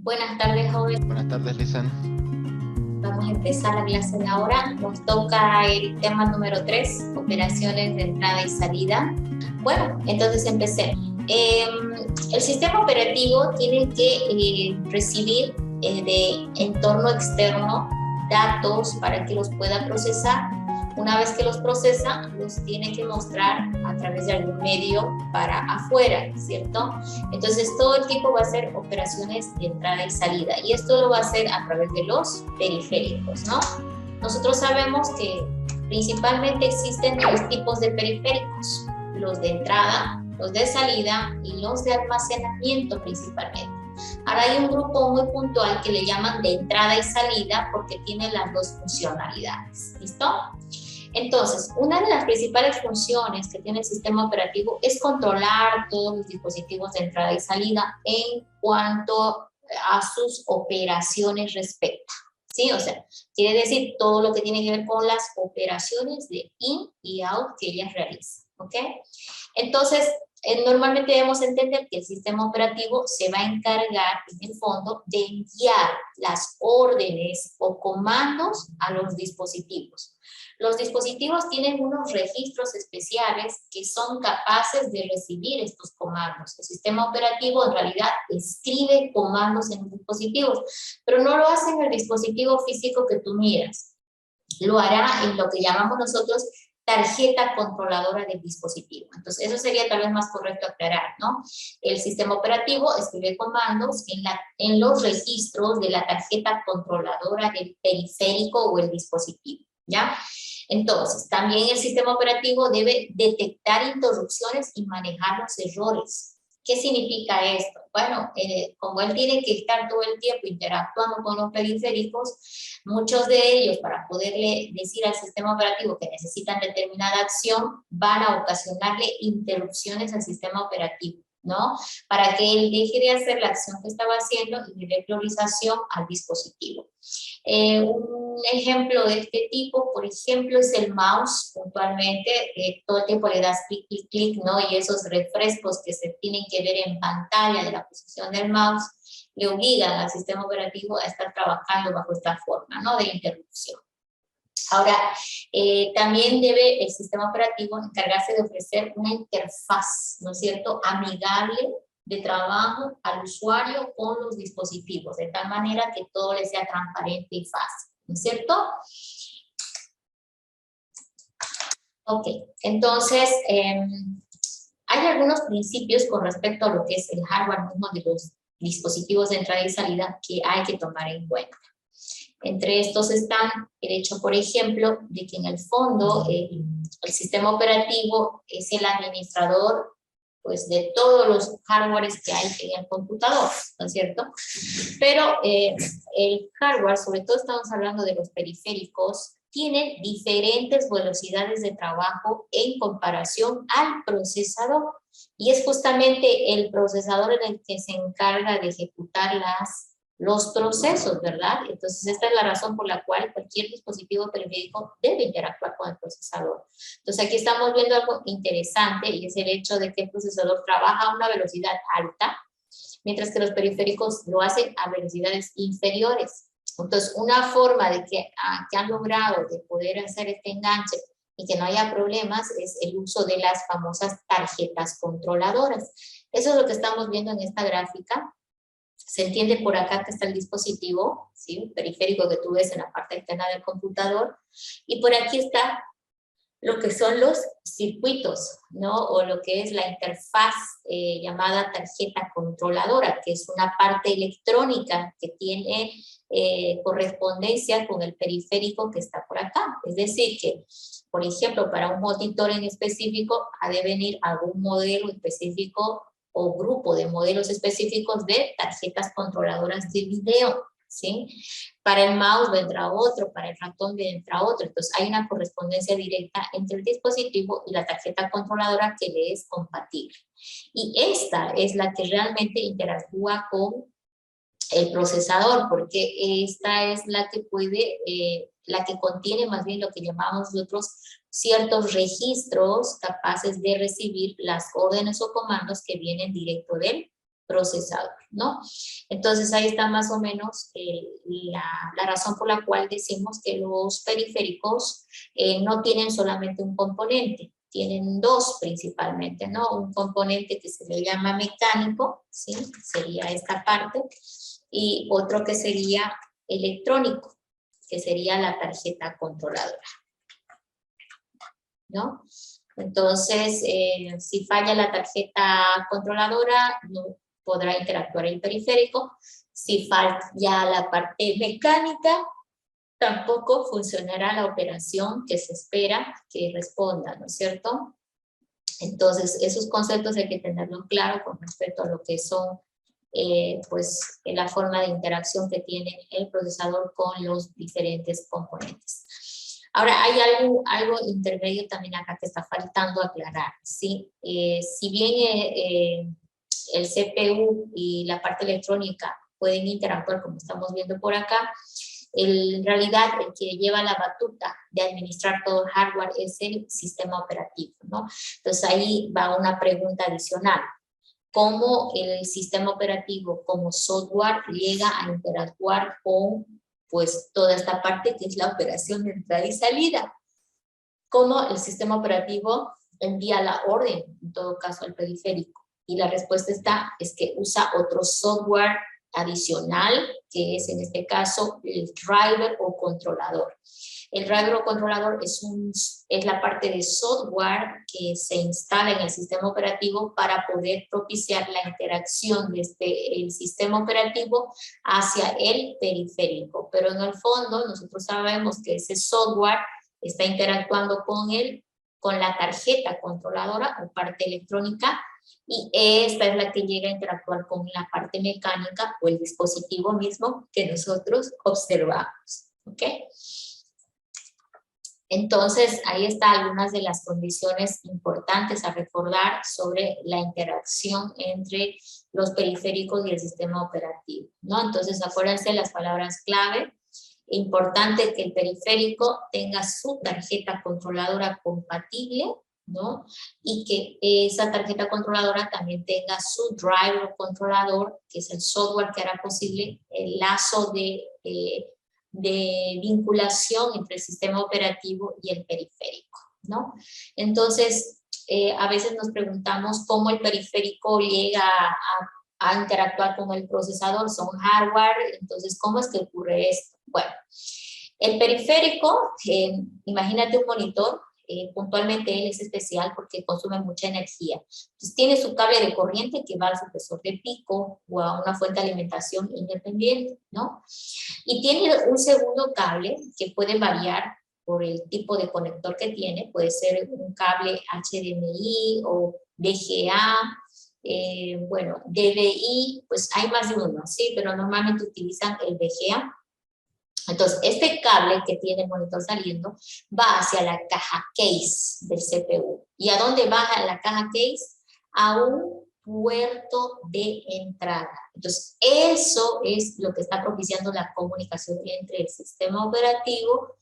Buenas tardes, joven. Buenas tardes, Lisan. Vamos a empezar la clase de ahora. Nos toca el tema número 3, operaciones de entrada y salida. Bueno, entonces empecé. El sistema operativo tiene que recibir de entorno externo datos para que los pueda procesar. Una vez que los procesa, los tiene que mostrar a través de algún medio para afuera, ¿cierto? Entonces todo el tiempo va a ser operaciones de entrada y salida, y esto lo va a hacer a través de los periféricos, ¿no? Nosotros sabemos que principalmente existen dos tipos de periféricos: los de entrada, los de salida y los de almacenamiento principalmente. Ahora hay un grupo muy puntual que le llaman de entrada y salida porque tiene las dos funcionalidades, ¿listo? Entonces, una de las principales funciones que tiene el sistema operativo es controlar todos los dispositivos de entrada y salida en cuanto a sus operaciones respecta, ¿sí? O sea, quiere decir todo lo que tiene que ver con las operaciones de in y out que ellas realizan, ¿ok? Entonces, normalmente debemos entender que el sistema operativo se va a encargar, en el fondo, de enviar las órdenes o comandos a los dispositivos. Los dispositivos tienen unos registros especiales que son capaces de recibir estos comandos. El sistema operativo en realidad escribe comandos en los dispositivos, pero no lo hace en el dispositivo físico que tú miras. Lo hará en lo que llamamos nosotros tarjeta controladora del dispositivo. Entonces, eso sería tal vez más correcto aclarar, ¿no? El sistema operativo escribe comandos en los registros de la tarjeta controladora del periférico o el dispositivo, ¿ya? Entonces, también el sistema operativo debe detectar interrupciones y manejar los errores. ¿Qué significa esto? Bueno, como él tiene que estar todo el tiempo interactuando con los periféricos, muchos de ellos, para poderle decir al sistema operativo que necesitan determinada acción, van a ocasionarle interrupciones al sistema operativo, ¿no? Para que él deje de hacer la acción que estaba haciendo y dé priorización al dispositivo. Un ejemplo de este tipo, por ejemplo, es el mouse. Puntualmente, todo el tiempo le das clic, clic, clic, ¿no? Y esos refrescos que se tienen que ver en pantalla de la posición del mouse le obligan al sistema operativo a estar trabajando bajo esta forma, ¿no? De interrupción. Ahora, también debe el sistema operativo encargarse de ofrecer una interfaz, ¿no es cierto?, amigable de trabajo al usuario con los dispositivos, de tal manera que todo le sea transparente y fácil, ¿no es cierto? Ok, entonces, hay algunos principios con respecto a lo que es el hardware mismo de los dispositivos de entrada y salida que hay que tomar en cuenta. Entre estos están el hecho, por ejemplo, de que en el fondo el sistema operativo es el administrador, pues, de todos los hardwares que hay en el computador, ¿no es cierto? Pero el hardware, sobre todo estamos hablando de los periféricos, tiene diferentes velocidades de trabajo en comparación al procesador. Y es justamente el procesador en el que se encarga de ejecutar los procesos, ¿verdad? Entonces, esta es la razón por la cual cualquier dispositivo periférico debe interactuar con el procesador. Entonces, aquí estamos viendo algo interesante, y es el hecho de que el procesador trabaja a una velocidad alta, mientras que los periféricos lo hacen a velocidades inferiores. Entonces, una forma de que han logrado de poder hacer este enganche y que no haya problemas es el uso de las famosas tarjetas controladoras. Eso es lo que estamos viendo en esta gráfica. Se entiende por acá que está el dispositivo, ¿sí?, un periférico que tú ves en la parte externa del computador, y por aquí está lo que son los circuitos, ¿no? O lo que es la interfaz llamada tarjeta controladora, que es una parte electrónica que tiene correspondencia con el periférico que está por acá. Es decir, que, por ejemplo, para un monitor en específico ha de venir algún modelo específico o grupo de modelos específicos de tarjetas controladoras de video, ¿sí? Para el mouse vendrá otro, para el ratón vendrá otro. Entonces hay una correspondencia directa entre el dispositivo y la tarjeta controladora que le es compatible. Y esta es la que realmente interactúa con el procesador, porque esta es la que puede, la que contiene más bien lo que llamamos nosotros ciertos registros capaces de recibir las órdenes o comandos que vienen directo del procesador, ¿no? Entonces ahí está más o menos la razón por la cual decimos que los periféricos no tienen solamente un componente, tienen dos principalmente, ¿no? Un componente que se le llama mecánico, ¿sí? Sería esta parte, y otro que sería electrónico, que sería la tarjeta controladora, ¿no? Entonces, si falla la tarjeta controladora, no podrá interactuar el periférico. Si falla la parte mecánica, tampoco funcionará la operación que se espera que responda, ¿no es cierto? Entonces, esos conceptos hay que tenerlos claros con respecto a lo que son, pues, la forma de interacción que tiene el procesador con los diferentes componentes. Ahora, hay algo intermedio también acá que está faltando aclarar, ¿sí? Si bien el CPU y la parte electrónica pueden interactuar como estamos viendo por acá, en realidad el que lleva la batuta de administrar todo el hardware es el sistema operativo, ¿no? Entonces ahí va una pregunta adicional. ¿Cómo el sistema operativo como software llega a interactuar con, pues, toda esta parte que es la operación de entrada y salida? ¿Cómo el sistema operativo envía la orden, en todo caso, al periférico? Y la respuesta es que usa otro software adicional, que es en este caso el driver o controlador. El driver o controlador es la parte de software que se instala en el sistema operativo para poder propiciar la interacción desde el sistema operativo hacia el periférico. Pero en el fondo nosotros sabemos que ese software está interactuando con la tarjeta controladora o parte electrónica, y esta es la que llega a interactuar con la parte mecánica o el dispositivo mismo que nosotros observamos, ¿ok? Entonces, ahí están algunas de las condiciones importantes a recordar sobre la interacción entre los periféricos y el sistema operativo, ¿no? Entonces, acuérdense las palabras clave. Importante que el periférico tenga su tarjeta controladora compatible, ¿no? Y que esa tarjeta controladora también tenga su driver o controlador, que es el software que hará posible el lazo de vinculación entre el sistema operativo y el periférico, ¿no? Entonces, a veces nos preguntamos cómo el periférico llega a interactuar con el procesador, son hardware, entonces, ¿cómo es que ocurre esto? Bueno, el periférico, imagínate un monitor, puntualmente él es especial porque consume mucha energía. Entonces tiene su cable de corriente que va al supresor de pico o a una fuente de alimentación independiente, ¿no? Y tiene un segundo cable que puede variar por el tipo de conector que tiene, puede ser un cable HDMI o VGA, bueno, DVI, pues hay más de uno, ¿sí? Pero normalmente utilizan el VGA. Entonces, este cable que tiene el monitor saliendo va hacia la caja case del CPU. ¿Y a dónde baja la caja case? A un puerto de entrada. Entonces, eso es lo que está propiciando la comunicación entre el sistema operativo,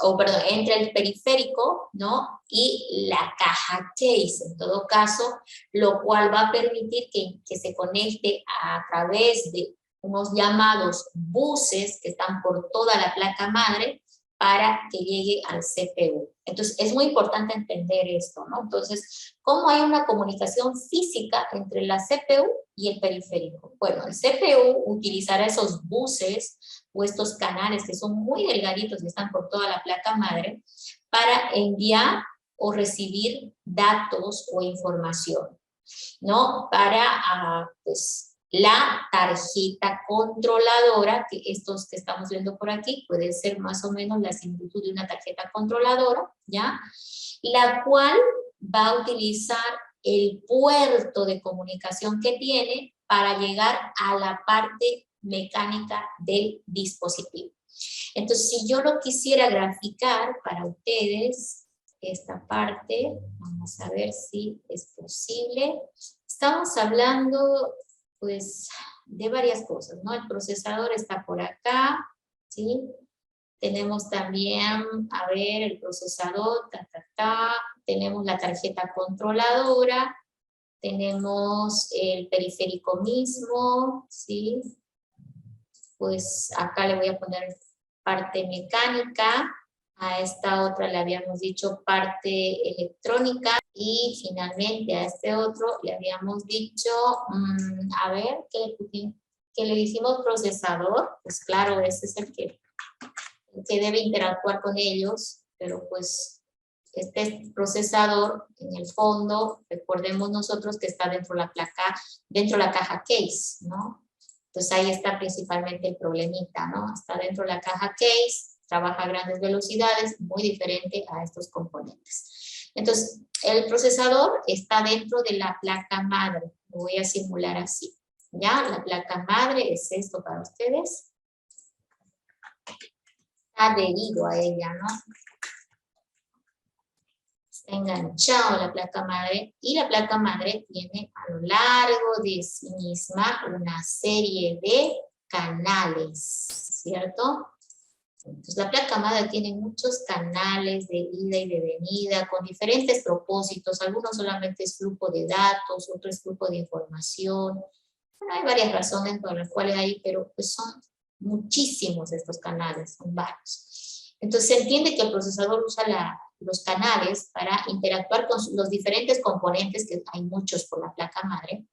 o perdón, entre el periférico, ¿no? Y la caja case, en todo caso, lo cual va a permitir que se conecte a través de unos llamados buses que están por toda la placa madre para que llegue al CPU. Entonces, es muy importante entender esto, ¿no? Entonces, ¿cómo hay una comunicación física entre la CPU y el periférico? Bueno, el CPU utilizará esos buses o estos canales que son muy delgaditos y están por toda la placa madre para enviar o recibir datos o información, ¿no? Para, pues, la tarjeta controladora, que estos que estamos viendo por aquí, puede ser más o menos la similitud de una tarjeta controladora, ¿ya? La cual va a utilizar el puerto de comunicación que tiene para llegar a la parte mecánica del dispositivo. Entonces, si yo lo quisiera graficar para ustedes, esta parte, vamos a ver si es posible. Estamos hablando, pues, de varias cosas, ¿no? El procesador está por acá, ¿sí? Tenemos también, a ver, el procesador, tenemos la tarjeta controladora, Tenemos el periférico mismo, ¿sí? Pues acá le voy a poner parte mecánica. A esta otra le habíamos dicho parte electrónica. Y finalmente a este otro le habíamos dicho, a ver, ¿qué le dijimos? Procesador. Pues claro, ese es el que debe interactuar con ellos, pero pues este procesador en el fondo, recordemos nosotros que está dentro de la placa, dentro de la caja case, ¿no? Entonces ahí está principalmente el problemita, ¿no? Está dentro de la caja case, trabaja a grandes velocidades, muy diferente a estos componentes. Entonces, el procesador está dentro de la placa madre, lo voy a simular así, ¿ya? La placa madre es esto para ustedes. Adherido a ella, ¿no? Está enganchado a la placa madre y la placa madre tiene a lo largo de sí misma una serie de canales, ¿cierto? Entonces la placa madre tiene muchos canales de ida y de venida con diferentes propósitos, algunos solamente es flujo de datos, otros es flujo de información. Bueno, hay varias razones por las cuales hay, pero pues son muchísimos estos canales, son varios. Entonces se entiende que el procesador usa los canales para interactuar con los diferentes componentes, que hay muchos por la placa madre,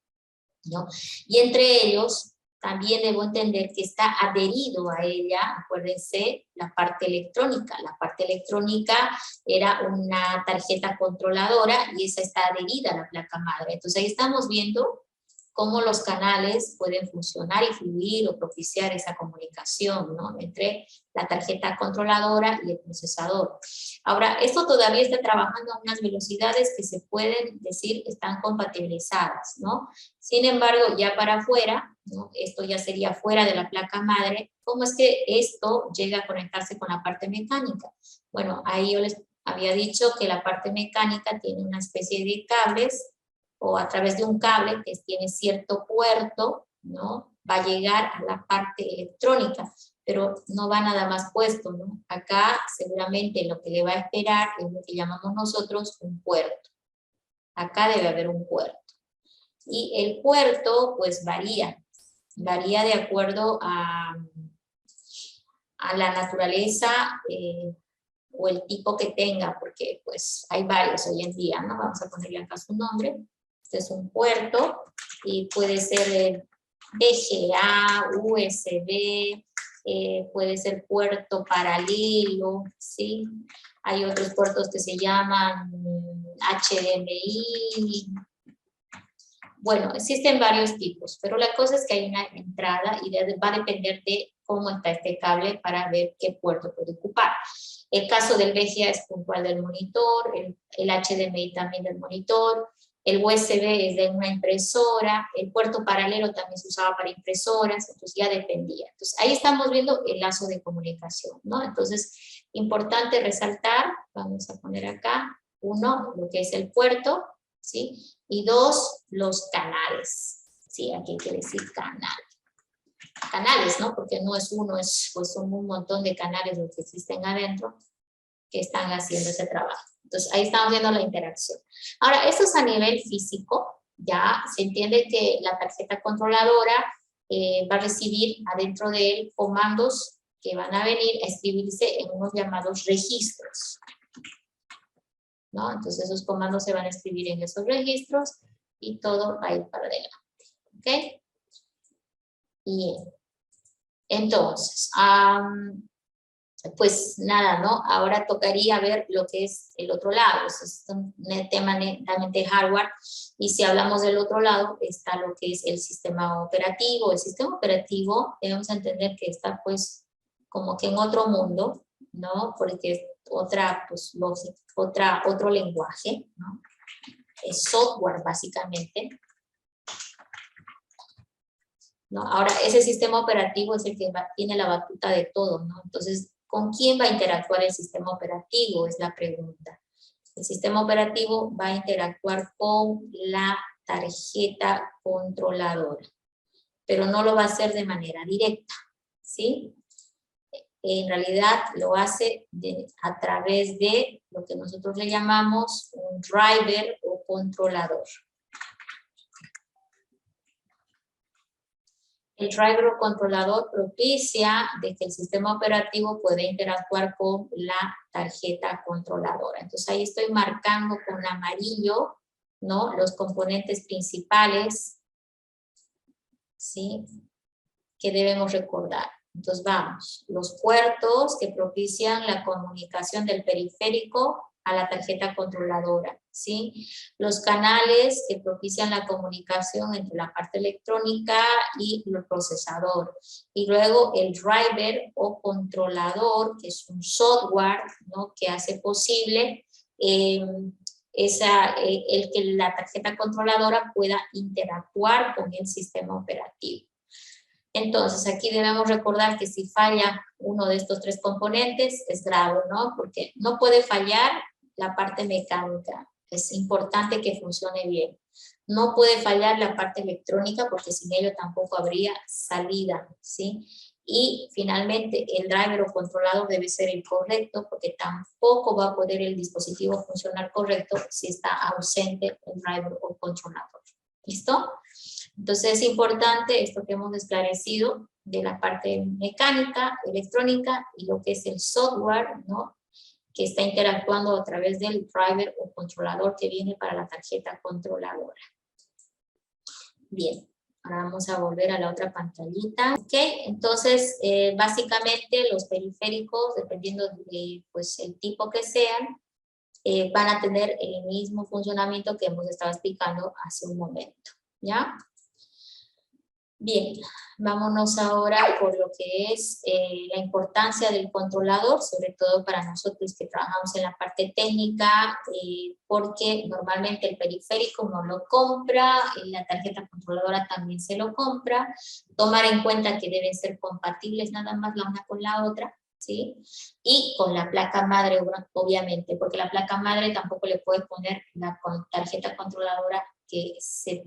¿no? Y entre ellos también debo entender que está adherido a ella, acuérdense, la parte electrónica. La parte electrónica era una tarjeta controladora y esa está adherida a la placa madre. Entonces ahí estamos viendo cómo los canales pueden funcionar y fluir o propiciar esa comunicación, ¿no? Entre la tarjeta controladora y el procesador. Ahora, esto todavía está trabajando a unas velocidades que se pueden decir están compatibilizadas, ¿no? Sin embargo, ya para afuera, ¿no? Esto ya sería fuera de la placa madre, ¿cómo es que esto llega a conectarse con la parte mecánica? Bueno, ahí yo les había dicho que la parte mecánica tiene una especie de cables, o a través de un cable que tiene cierto puerto, ¿no? Va a llegar a la parte electrónica, pero no va nada más puesto, ¿no? Acá seguramente lo que le va a esperar es lo que llamamos nosotros un puerto. Acá debe haber un puerto. Y el puerto, pues varía de acuerdo a la naturaleza o el tipo que tenga, porque pues hay varios hoy en día, ¿no? Vamos a ponerle acá su nombre. Este es un puerto y puede ser VGA, USB, puede ser puerto paralelo, ¿sí? Hay otros puertos que se llaman HDMI. Bueno, existen varios tipos, pero la cosa es que hay una entrada y va a depender de cómo está este cable para ver qué puerto puede ocupar. El caso del VGA es puntual del monitor, el HDMI también del monitor, el USB es de una impresora, el puerto paralelo también se usaba para impresoras, entonces ya dependía. Entonces ahí estamos viendo el lazo de comunicación, ¿no? Entonces, importante resaltar, vamos a poner acá, uno, lo que es el puerto, ¿sí? Y dos, los canales, ¿sí? Aquí quiere decir canal. Canales, ¿no? Porque no es uno, pues son un montón de canales los que existen adentro que están haciendo ese trabajo. Entonces, ahí estamos viendo la interacción. Ahora, esto es a nivel físico, ya se entiende que la tarjeta controladora va a recibir adentro de él comandos que van a venir a escribirse en unos llamados registros, ¿no? Entonces, esos comandos se van a escribir en esos registros y todo va a ir para adelante, ¿ok? Bien. Entonces, pues nada, ¿no? Ahora tocaría ver lo que es el otro lado. Eso es un tema netamente hardware. Y si hablamos del otro lado, está lo que es el sistema operativo. El sistema operativo debemos entender que está pues como que en otro mundo, ¿no? Porque es otra, pues, otro lenguaje, ¿no? Es software básicamente, ¿no? Ahora, ese sistema operativo es el que tiene la batuta de todo, ¿no? Entonces, ¿con quién va a interactuar el sistema operativo? Es la pregunta. El sistema operativo va a interactuar con la tarjeta controladora, pero no lo va a hacer de manera directa, ¿sí? En realidad lo hace a través de lo que nosotros le llamamos un driver o controlador. El driver o controlador propicia de que el sistema operativo pueda interactuar con la tarjeta controladora. Entonces ahí estoy marcando con amarillo, ¿no?, los componentes principales, ¿sí?, que debemos recordar. Entonces vamos, los puertos que propician la comunicación del periférico a la tarjeta controladora, ¿sí? Los canales que propician la comunicación entre la parte electrónica y el procesador. Y luego el driver o controlador, que es un software, ¿no?, que hace posible el que la tarjeta controladora pueda interactuar con el sistema operativo. Entonces, aquí debemos recordar que si falla uno de estos tres componentes, es grave, ¿no? Porque no puede fallar la parte mecánica. Es importante que funcione bien. No puede fallar la parte electrónica porque sin ello tampoco habría salida, ¿sí? Y finalmente, el driver o controlador debe ser el correcto porque tampoco va a poder el dispositivo funcionar correcto si está ausente el driver o controlador. ¿Listo? Entonces es importante esto que hemos esclarecido de la parte mecánica, electrónica y lo que es el software, ¿no?, que está interactuando a través del driver o controlador que viene para la tarjeta controladora. Bien, ahora vamos a volver a la otra pantallita. Ok, entonces básicamente los periféricos, dependiendo de pues, el tipo que sean, van a tener el mismo funcionamiento que hemos estado explicando hace un momento, ¿ya? Bien, vámonos ahora por lo que es la importancia del controlador, sobre todo para nosotros que trabajamos en la parte técnica, porque normalmente el periférico uno lo compra, la tarjeta controladora también se lo compra, tomar en cuenta que deben ser compatibles nada más la una con la otra, ¿sí? Y con la placa madre, obviamente, porque la placa madre tampoco le puedes poner la tarjeta controladora que se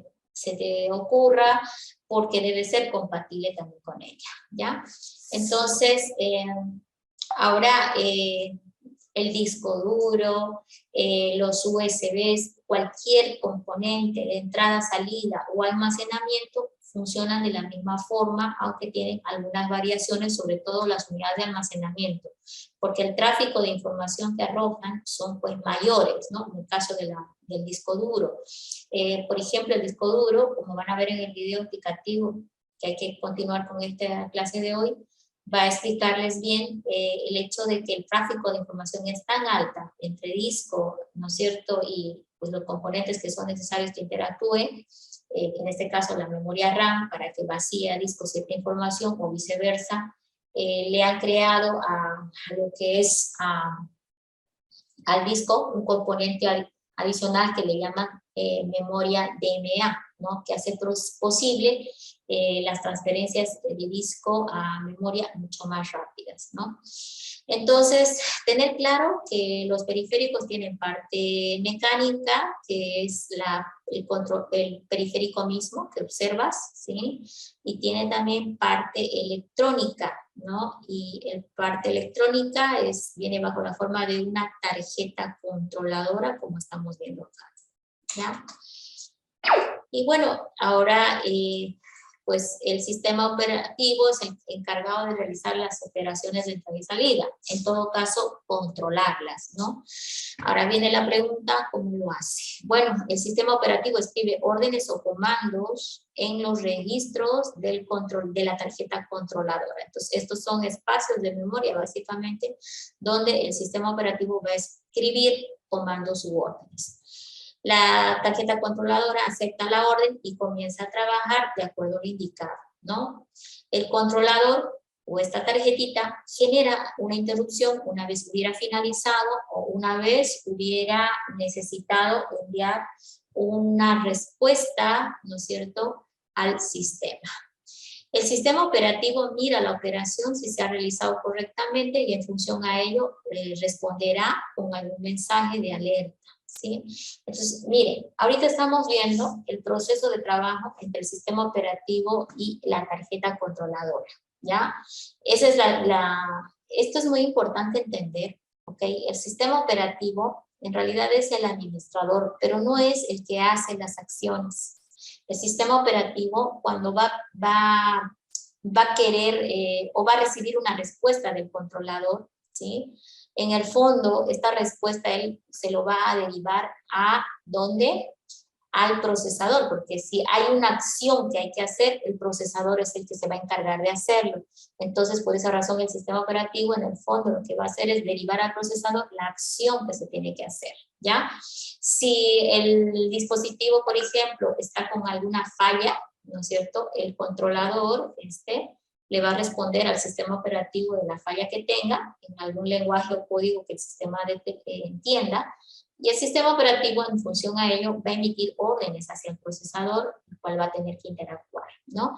te ocurra, porque debe ser compatible también con ella, ¿ya? Entonces, ahora el disco duro, los USBs, cualquier componente de entrada, salida o almacenamiento funcionan de la misma forma, aunque tienen algunas variaciones, sobre todo las unidades de almacenamiento, porque el tráfico de información que arrojan son pues mayores, ¿no? En el caso del disco duro. Por ejemplo, el disco duro, como van a ver en el video explicativo, que hay que continuar con esta clase de hoy, va a explicarles bien el hecho de que el tráfico de información es tan alta entre disco, ¿no es cierto?, y pues, los componentes que son necesarios que interactúen, en este caso la memoria RAM, para que vacíe a disco cierta información o viceversa, le han creado a lo que es al disco un componente adicional que le llaman memoria DMA, ¿no?, que hace posible las transferencias de disco a memoria mucho más rápidas, ¿no? Entonces, tener claro que los periféricos tienen parte mecánica, que es el periférico mismo que observas, ¿sí? Y tiene también parte electrónica, ¿no? Y el parte electrónica viene bajo la forma de una tarjeta controladora, como estamos viendo acá, ¿ya? Y bueno, ahora pues el sistema operativo es el encargado de realizar las operaciones de entrada y salida, en todo caso controlarlas, ¿no? Ahora viene la pregunta, ¿cómo lo hace? Bueno, el sistema operativo escribe órdenes o comandos en los registros del control de la tarjeta controladora. Entonces, estos son espacios de memoria, básicamente, donde el sistema operativo va a escribir comandos u órdenes. La tarjeta controladora acepta la orden y comienza a trabajar de acuerdo a lo indicado, ¿no? El controlador o esta tarjetita genera una interrupción una vez hubiera finalizado o una vez hubiera necesitado enviar una respuesta, ¿no es cierto?, al sistema. El sistema operativo mira la operación si se ha realizado correctamente y en función a ello responderá con algún mensaje de alerta, ¿sí? Entonces, miren, ahorita estamos viendo el proceso de trabajo entre el sistema operativo y la tarjeta controladora, ¿ya? Esa es esto es muy importante entender, ¿ok? El sistema operativo en realidad es el administrador, pero no es el que hace las acciones. El sistema operativo, cuando va va a querer o va a recibir una respuesta del controlador, ¿sí? En el fondo, esta respuesta él se lo va a derivar a ¿dónde? Al procesador, porque si hay una acción que hay que hacer, el procesador es el que se va a encargar de hacerlo. Entonces, por esa razón, el sistema operativo, en el fondo, lo que va a hacer es derivar al procesador la acción que se tiene que hacer, ¿ya? Si el dispositivo, por ejemplo, está con alguna falla, ¿no es cierto? El controlador, le va a responder al sistema operativo de la falla que tenga, en algún lenguaje o código que el sistema entienda, y el sistema operativo, en función a ello, va a emitir órdenes hacia el procesador, el cual va a tener que interactuar, ¿no?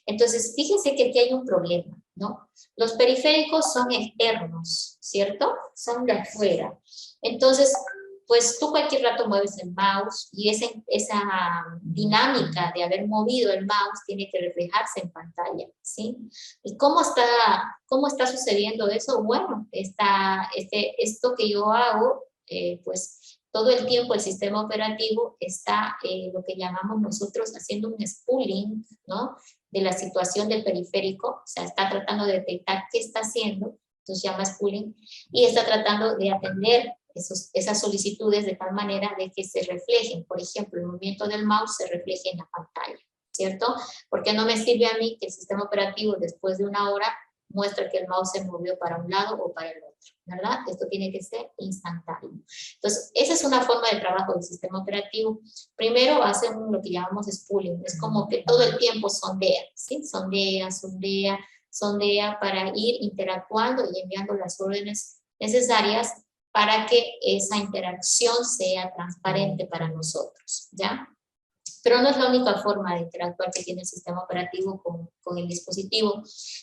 Entonces, fíjense que aquí hay un problema, ¿no? Los periféricos son externos, ¿cierto? Son de afuera. Entonces, pues tú cualquier rato mueves el mouse y esa dinámica de haber movido el mouse tiene que reflejarse en pantalla, ¿sí? ¿Y cómo está sucediendo eso? Bueno, esto que yo hago, pues todo el tiempo el sistema operativo está lo que llamamos nosotros haciendo un spooling, ¿no? De la situación del periférico, o sea, está tratando de detectar qué está haciendo, entonces se llama spooling, y está tratando de atender esas solicitudes de tal manera de que se reflejen, por ejemplo, el movimiento del mouse se refleje en la pantalla, ¿cierto? Porque no me sirve a mí que el sistema operativo después de una hora muestra que el mouse se movió para un lado o para el otro, ¿verdad? Esto tiene que ser instantáneo. Entonces, esa es una forma de trabajo del sistema operativo. Primero hacen lo que llamamos spooling, es como que todo el tiempo sondea, ¿sí? Sondea para ir interactuando y enviando las órdenes necesarias para que esa interacción sea transparente para nosotros, ¿ya? Pero no es la única forma de interactuar que tiene el sistema operativo con el dispositivo.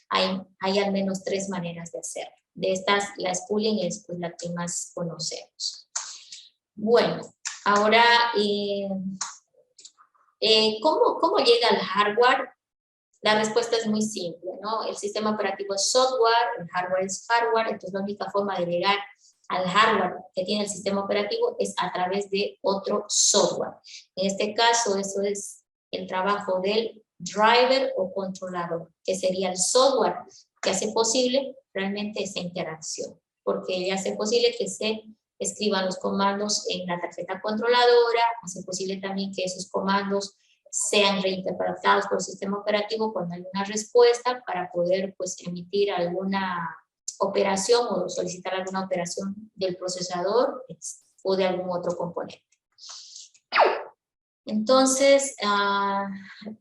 Hay al menos 3 maneras de hacerlo. De estas, la spooling es pues, la que más conocemos. Bueno, ahora, ¿cómo llega el hardware? La respuesta es muy simple, ¿no? El sistema operativo es software, el hardware es hardware, entonces la única forma de llegar al hardware que tiene el sistema operativo es a través de otro software. En este caso, eso es el trabajo del driver o controlador, que sería el software que hace posible realmente esa interacción, porque ya hace posible que se escriban los comandos en la tarjeta controladora, hace posible también que esos comandos sean reinterpretados por el sistema operativo cuando hay una respuesta para poder pues, emitir alguna operación o solicitar alguna operación del procesador o de algún otro componente. Entonces,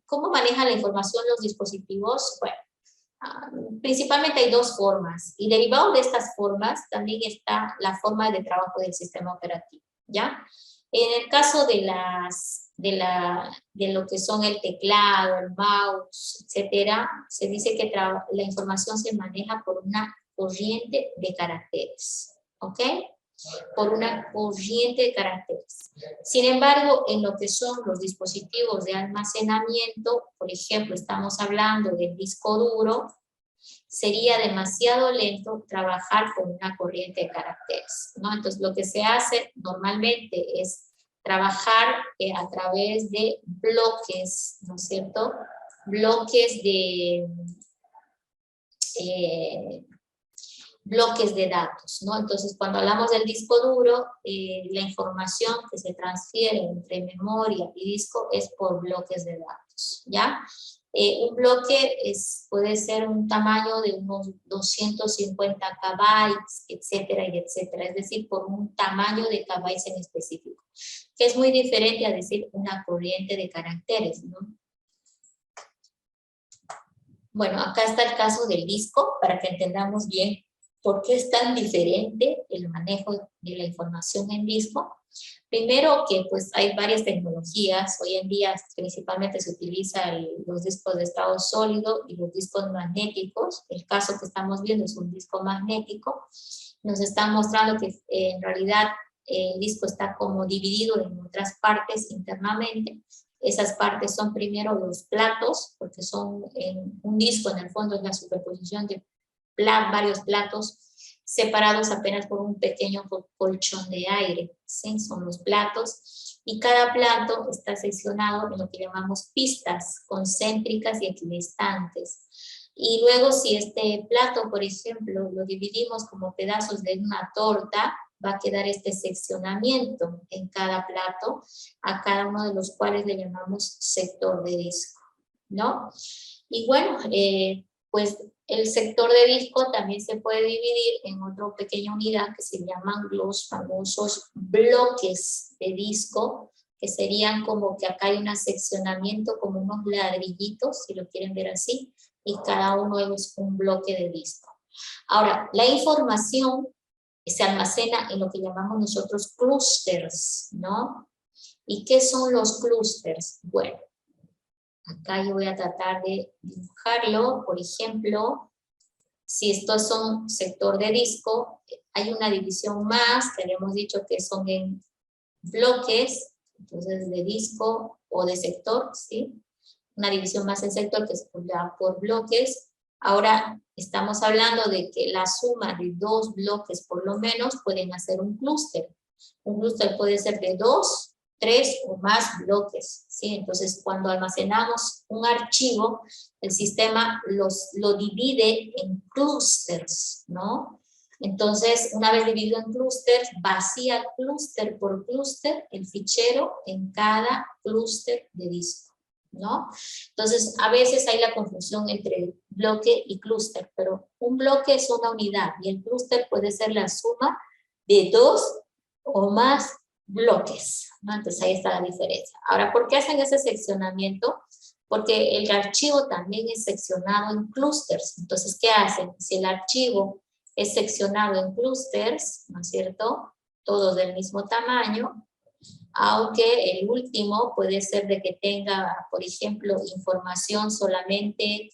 ¿cómo manejan la información los dispositivos? Bueno, principalmente hay 2 formas, y derivado de estas formas también está la forma de trabajo del sistema operativo, ¿ya? En el caso de lo que son el teclado, el mouse, etcétera, se dice que la información se maneja por una corriente de caracteres, ¿ok? Por una corriente de caracteres. Sin embargo, en lo que son los dispositivos de almacenamiento, por ejemplo, estamos hablando del disco duro, sería demasiado lento trabajar con una corriente de caracteres, ¿no? Entonces, lo que se hace normalmente es trabajar a través de bloques, ¿no es cierto? Bloques de datos, ¿no? Entonces, cuando hablamos del disco duro, la información que se transfiere entre memoria y disco es por bloques de datos, ¿ya? Un bloque puede ser un tamaño de unos 250 KB, etcétera, y etcétera, es decir, por un tamaño de KB en específico, que es muy diferente a decir una corriente de caracteres, ¿no? Bueno, acá está el caso del disco, para que entendamos bien por qué es tan diferente el manejo de la información en disco. Primero que pues hay varias tecnologías, hoy en día principalmente se utilizan los discos de estado sólido y los discos magnéticos. El caso que estamos viendo es un disco magnético. Nos está mostrando que en realidad el disco está como dividido en otras partes internamente. Esas partes son primero los platos, porque son un disco en el fondo es la superposición de varios platos separados apenas por un pequeño colchón de aire, ¿sí? Son los platos, y cada plato está seccionado en lo que llamamos pistas concéntricas y equidistantes. Y luego si este plato, por ejemplo, lo dividimos como pedazos de una torta, va a quedar este seccionamiento en cada plato, a cada uno de los cuales le llamamos sector de disco, ¿no? Y bueno, pues el sector de disco también se puede dividir en otra pequeña unidad que se llaman los famosos bloques de disco, que serían como que acá hay un seccionamiento, como unos ladrillitos, si lo quieren ver así, y cada uno es un bloque de disco. Ahora, la información se almacena en lo que llamamos nosotros clústeres, ¿no? ¿Y qué son los clústeres? Bueno, acá yo voy a tratar de dibujarlo. Por ejemplo, si estos son sector de disco, hay una división más que habíamos dicho que son en bloques, entonces de disco o de sector, ¿sí? Una división más en sector que es por bloques. Ahora estamos hablando de que la suma de dos bloques por lo menos pueden hacer un clúster. Un clúster puede ser de 2, 3 o más bloques, ¿sí? Entonces cuando almacenamos un archivo, el sistema lo divide en clústeres, ¿no? Entonces, una vez dividido en clústeres, vacía clúster por clúster el fichero en cada clúster de disco, ¿no? Entonces, a veces hay la confusión entre bloque y clúster, pero un bloque es una unidad y el clúster puede ser la suma de 2 o más bloques, ¿no? Entonces, ahí está la diferencia. Ahora, ¿por qué hacen ese seccionamiento? Porque el archivo también es seccionado en clústeres. Entonces, ¿qué hacen? Si el archivo es seccionado en clústeres, ¿no es cierto? Todos del mismo tamaño, aunque el último puede ser de que tenga, por ejemplo, información solamente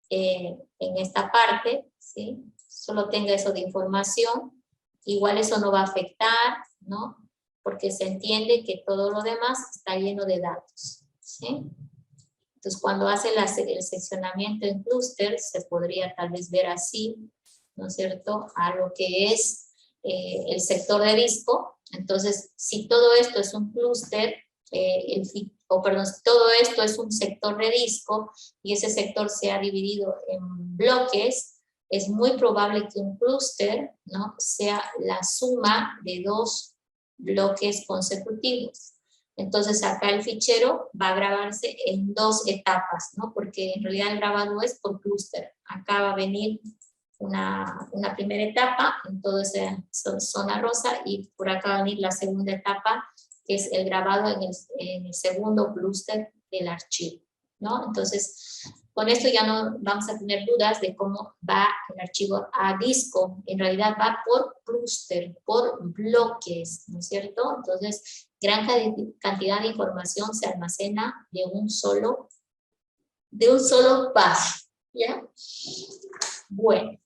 en esta parte, ¿sí? Solo tenga eso de información, igual eso no va a afectar, ¿no? Porque se entiende que todo lo demás está lleno de datos, ¿sí? Entonces, cuando hace el seccionamiento en clústeres, se podría tal vez ver así, ¿no es cierto?, a lo que es el sector de disco. Entonces, si todo esto es un clúster, si todo esto es un sector de disco y ese sector se ha dividido en bloques, es muy probable que un clúster, ¿no?, sea la suma de 2 bloques consecutivos. Entonces acá el fichero va a grabarse en 2 etapas, ¿no? Porque en realidad el grabado es por clúster. Acá va a venir una primera etapa en toda esa zona rosa y por acá va a venir la segunda etapa, que es el grabado en el segundo clúster del archivo, ¿no? Entonces, con esto ya no vamos a tener dudas de cómo va el archivo a disco. En realidad va por clúster, por bloques, ¿no es cierto? Entonces, gran cantidad de información se almacena de un solo paso, ¿ya? Bueno.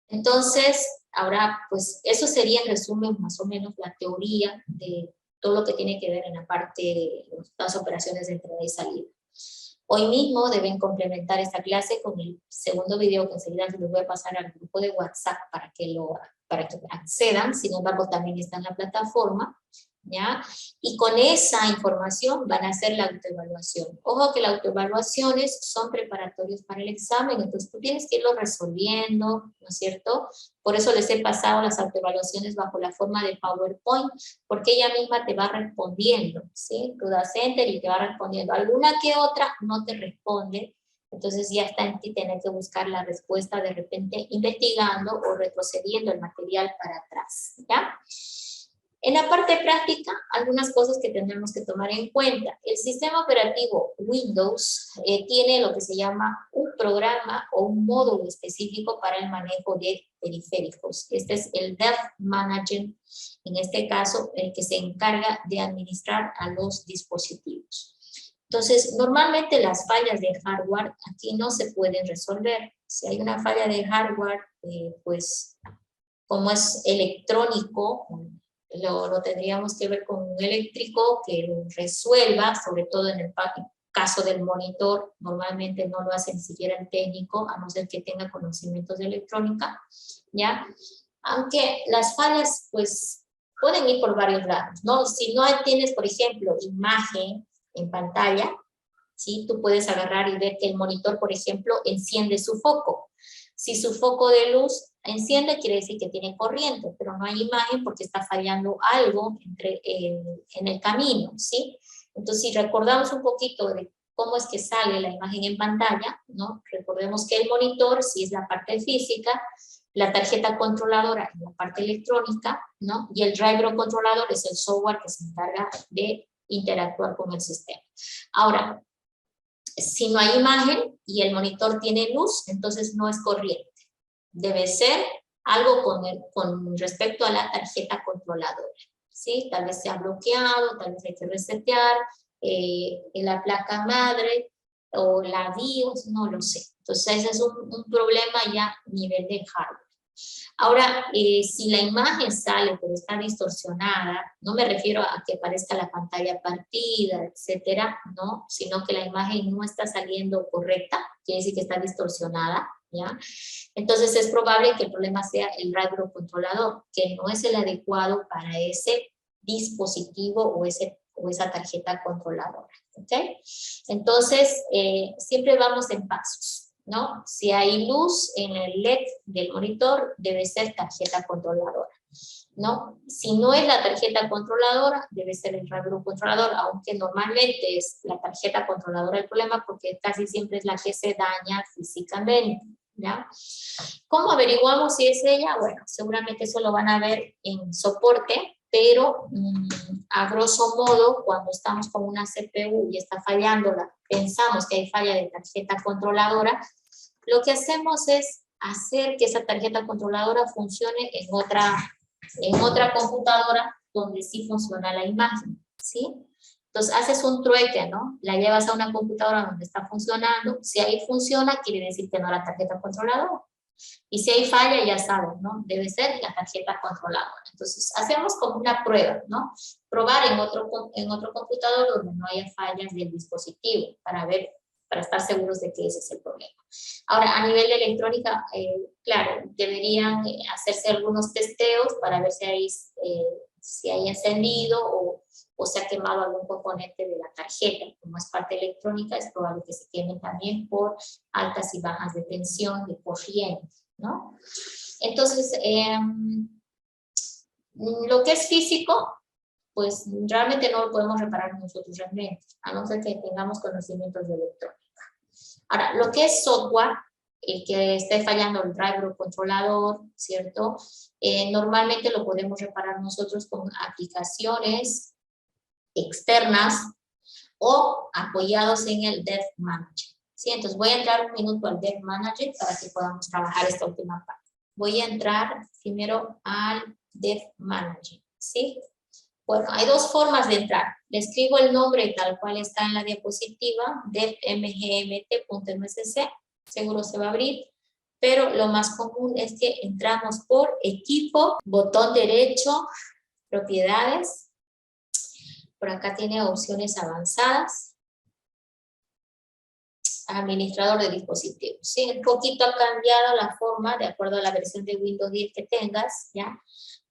Entonces, ahora, pues, eso sería en resumen más o menos la teoría de todo lo que tiene que ver en la parte de las operaciones de entrada y salida. Hoy mismo deben complementar esta clase con el segundo video que enseguida les voy a pasar al grupo de WhatsApp para que accedan. Sin embargo, también está en la plataforma, ¿ya? Y con esa información van a hacer la autoevaluación. Ojo que las autoevaluaciones son preparatorios para el examen, entonces tú tienes que irlo resolviendo, ¿no es cierto? Por eso les he pasado las autoevaluaciones bajo la forma de PowerPoint, porque ella misma te va respondiendo, ¿sí? Tú das enter y te va respondiendo. Alguna que otra no te responde, entonces ya está en ti tener que buscar la respuesta de repente investigando o retrocediendo el material para atrás, ¿ya? En la parte práctica, algunas cosas que tenemos que tomar en cuenta. El sistema operativo Windows tiene lo que se llama un programa o un módulo específico para el manejo de periféricos. Este es el Dev Manager, en este caso, el que se encarga de administrar a los dispositivos. Entonces, normalmente las fallas de hardware aquí no se pueden resolver. Si hay una falla de hardware, pues como es electrónico, lo tendríamos que ver con un eléctrico que lo resuelva, sobre todo en el caso del monitor. Normalmente no lo hace ni siquiera el técnico, a no ser que tenga conocimientos de electrónica, ¿ya? Aunque las fallas, pues, pueden ir por varios lados, ¿no? Si no tienes, por ejemplo, imagen en pantalla, ¿sí? Tú puedes agarrar y ver que el monitor, por ejemplo, enciende su foco. Si su foco de luz enciende, quiere decir que tiene corriente, pero no hay imagen porque está fallando algo en el camino, ¿sí? Entonces, si recordamos un poquito de cómo es que sale la imagen en pantalla, ¿no? Recordemos que el monitor, si es la parte física, la tarjeta controladora es la parte electrónica, ¿no? Y el driver controlador es el software que se encarga de interactuar con el sistema. Ahora, si no hay imagen y el monitor tiene luz, entonces no es corriente. Debe ser algo con respecto a la tarjeta controladora, ¿sí? Tal vez se ha bloqueado, tal vez hay que resetear en la placa madre o la BIOS, no lo sé. Entonces ese es un problema ya a nivel de hardware. Ahora, si la imagen sale pero está distorsionada, no me refiero a que aparezca la pantalla partida, etcétera, no, sino que la imagen no está saliendo correcta, quiere decir que está distorsionada, ¿ya? Entonces es probable que el problema sea el radio controlador, que no es el adecuado para ese dispositivo o esa tarjeta controladora, ¿ok? Entonces, siempre vamos en pasos, ¿no? Si hay luz en el LED del monitor, debe ser tarjeta controladora, ¿no? Si no es la tarjeta controladora, debe ser el radio controlador, aunque normalmente es la tarjeta controladora el problema porque casi siempre es la que se daña físicamente, ¿ya? ¿Cómo averiguamos si es ella? Bueno, seguramente eso lo van a ver en soporte, pero a grosso modo, cuando estamos con una CPU y está fallando, pensamos que hay falla de tarjeta controladora, lo que hacemos es hacer que esa tarjeta controladora funcione en otra computadora donde sí funciona la imagen, ¿sí? Entonces haces un trueque, ¿no? La llevas a una computadora donde está funcionando, si ahí funciona, quiere decir que no la tarjeta controladora. Y si hay falla, ya saben, ¿no? Debe ser la tarjeta controladora. Entonces, hacemos como una prueba, ¿no? Probar en otro computador donde no haya fallas del dispositivo para estar seguros de que ese es el problema. Ahora, a nivel de electrónica, claro, deberían hacerse algunos testeos para ver si hay encendido o se ha quemado algún componente de la tarjeta. Como es parte electrónica, es probable que se queme también por altas y bajas de tensión, de corriente, ¿no? Entonces, lo que es físico, pues realmente no lo podemos reparar nosotros realmente, a no ser que tengamos conocimientos de electrónica. Ahora, lo que es software, el que esté fallando el driver controlador, ¿cierto? Normalmente lo podemos reparar nosotros con aplicaciones externas o apoyados en el Dev Manager. ¿Sí? Entonces voy a entrar un minuto al Dev Manager para que podamos trabajar esta última parte. Voy a entrar primero al Dev Manager, ¿sí? Bueno, hay dos formas de entrar. Le escribo el nombre tal cual está en la diapositiva, devmgmt.msc, seguro se va a abrir, pero lo más común es que entramos por equipo, botón derecho, propiedades. Por acá tiene opciones avanzadas. Administrador de dispositivos. Sí, un poquito ha cambiado la forma de acuerdo a la versión de Windows 10 que tengas, ¿ya?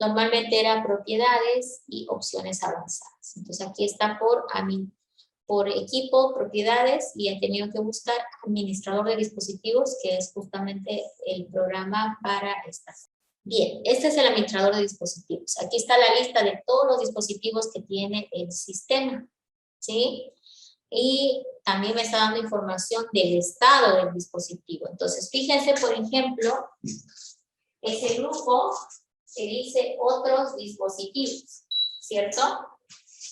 Normalmente era propiedades y opciones avanzadas. Entonces aquí está por equipo, propiedades, y he tenido que buscar administrador de dispositivos, que es justamente el programa para estas. Bien, este es el administrador de dispositivos. Aquí está la lista de todos los dispositivos que tiene el sistema, ¿sí? Y también me está dando información del estado del dispositivo. Entonces, fíjense, por ejemplo, ese grupo que dice otros dispositivos, ¿cierto?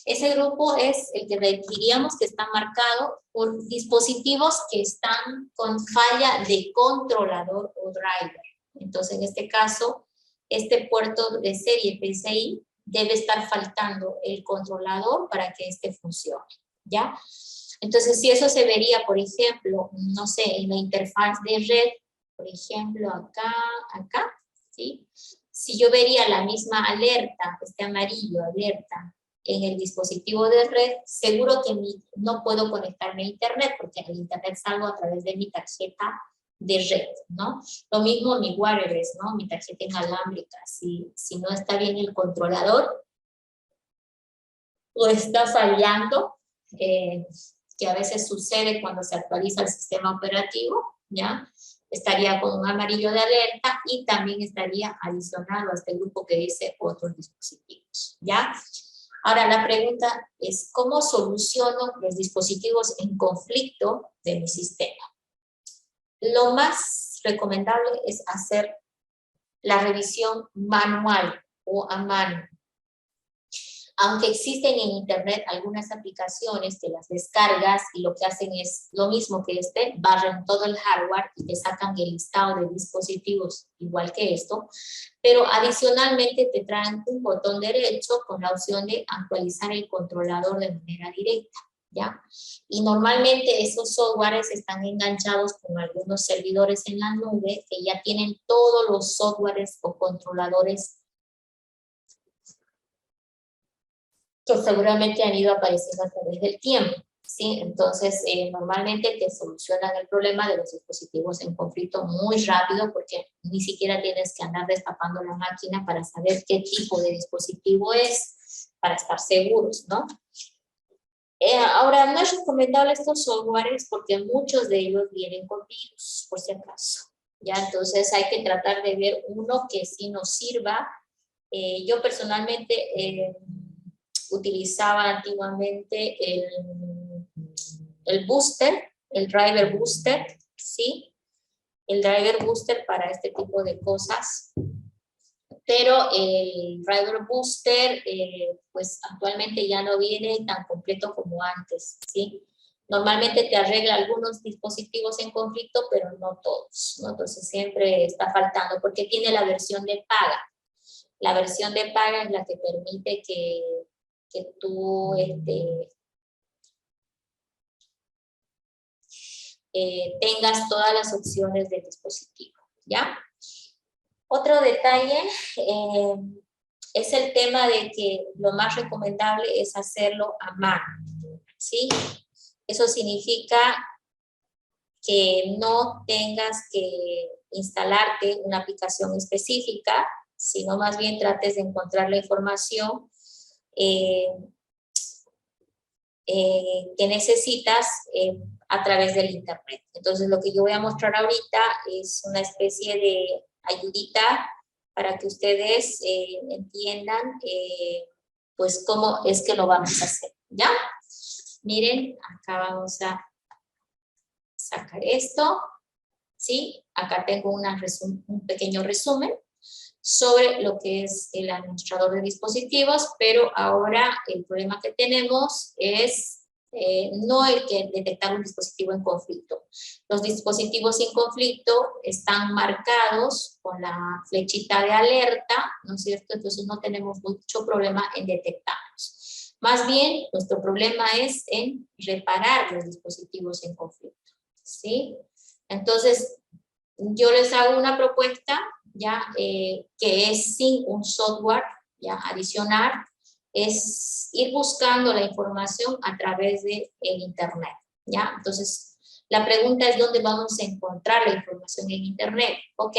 Ese grupo es el que diríamos que está marcado por dispositivos que están con falla de controlador o driver. Entonces, en este caso, este puerto de serie PCI debe estar faltando el controlador para que este funcione, ¿ya? Entonces, si eso se vería, por ejemplo, no sé, en la interfaz de red, por ejemplo, acá, ¿sí? Si yo vería la misma alerta, este amarillo, alerta, en el dispositivo de red, seguro que no puedo conectarme a internet, porque al internet salgo a través de mi tarjeta de red, ¿no? Lo mismo mi wireless, ¿no? Mi tarjeta inalámbrica. Si no está bien el controlador, o está fallando, quiere que a veces sucede cuando se actualiza el sistema operativo, ¿ya? Estaría con un amarillo de alerta y también estaría adicionado a este grupo que dice otros dispositivos, ¿ya? Ahora la pregunta es, ¿cómo soluciono los dispositivos en conflicto de mi sistema? Lo más recomendable es hacer la revisión manual o a mano. Aunque existen en internet algunas aplicaciones que las descargas y lo que hacen es lo mismo que barren todo el hardware y te sacan el listado de dispositivos igual que esto, pero adicionalmente te traen un botón derecho con la opción de actualizar el controlador de manera directa, ¿ya? Y normalmente esos softwares están enganchados con algunos servidores en la nube que ya tienen todos los softwares o controladores que seguramente han ido apareciendo a través del tiempo, ¿sí? Entonces, normalmente te solucionan el problema de los dispositivos en conflicto muy rápido porque ni siquiera tienes que andar destapando la máquina para saber qué tipo de dispositivo es, para estar seguros, ¿no? Ahora, no es recomendable estos softwares porque muchos de ellos vienen con virus, por si acaso, ¿ya? Entonces, hay que tratar de ver uno que sí nos sirva. Yo personalmente utilizaba antiguamente el booster, el driver booster, ¿sí? El driver booster para este tipo de cosas. Pero el driver booster, pues actualmente ya no viene tan completo como antes, ¿sí? Normalmente te arregla algunos dispositivos en conflicto, pero no todos, ¿no? Entonces siempre está faltando, porque tiene la versión de paga. La versión de paga es la que permite que tú tengas todas las opciones del dispositivo, ¿ya? Otro detalle es el tema de que lo más recomendable es hacerlo a mano, ¿sí? Eso significa que no tengas que instalarte una aplicación específica, sino más bien trates de encontrar la información que necesitas a través del internet. Entonces lo que yo voy a mostrar ahorita es una especie de ayudita para que ustedes entiendan pues cómo es que lo vamos a hacer, ¿ya? Miren, acá vamos a sacar esto, ¿sí? Acá tengo un pequeño resumen sobre lo que es el administrador de dispositivos, pero ahora el problema que tenemos es no el que detectar un dispositivo en conflicto. Los dispositivos en conflicto están marcados con la flechita de alerta, ¿no es cierto? Entonces no tenemos mucho problema en detectarlos. Más bien, nuestro problema es en reparar los dispositivos en conflicto, ¿sí? Entonces, yo les hago una propuesta, ya, que es sin un software, ya, adicional, es ir buscando la información a través de el internet, ya. Entonces, la pregunta es dónde vamos a encontrar la información en internet. Ok,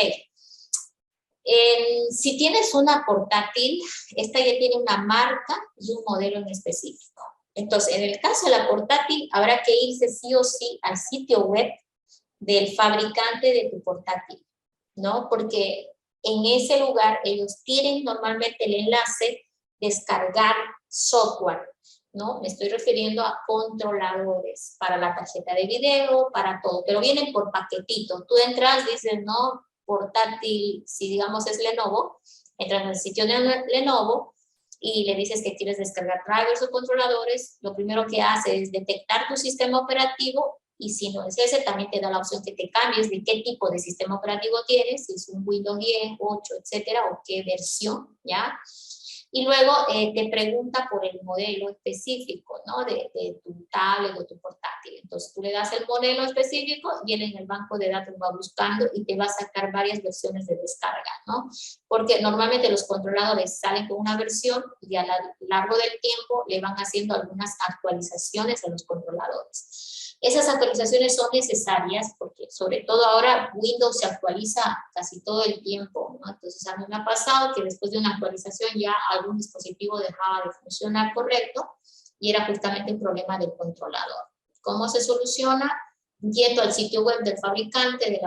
si tienes una portátil, esta ya tiene una marca y un modelo en específico. Entonces, en el caso de la portátil, habrá que irse sí o sí al sitio web del fabricante de tu portátil, ¿no? Porque en ese lugar ellos tienen normalmente el enlace descargar software, ¿no? Me estoy refiriendo a controladores para la tarjeta de video, para todo, pero vienen por paquetito. Tú entras, dices, no, portátil, si digamos es Lenovo, entras al sitio de Lenovo y le dices que quieres descargar drivers o controladores, lo primero que hace es detectar tu sistema operativo y si no es ese, también te da la opción que te cambies de qué tipo de sistema operativo tienes, si es un Windows 10, 8, etcétera, o qué versión, ¿ya? Y luego te pregunta por el modelo específico, ¿no? De tu tablet o tu portátil. Entonces tú le das el modelo específico y él en el banco de datos va buscando y te va a sacar varias versiones de descarga, ¿no? Porque normalmente los controladores salen con una versión y a lo largo del tiempo le van haciendo algunas actualizaciones a los controladores. Esas actualizaciones son necesarias porque sobre todo ahora Windows se actualiza casi todo el tiempo, ¿no? Entonces a mí me ha pasado que después de una actualización ya algún dispositivo dejaba de funcionar correcto y era justamente un problema del controlador. ¿Cómo se soluciona? Yendo al sitio web del fabricante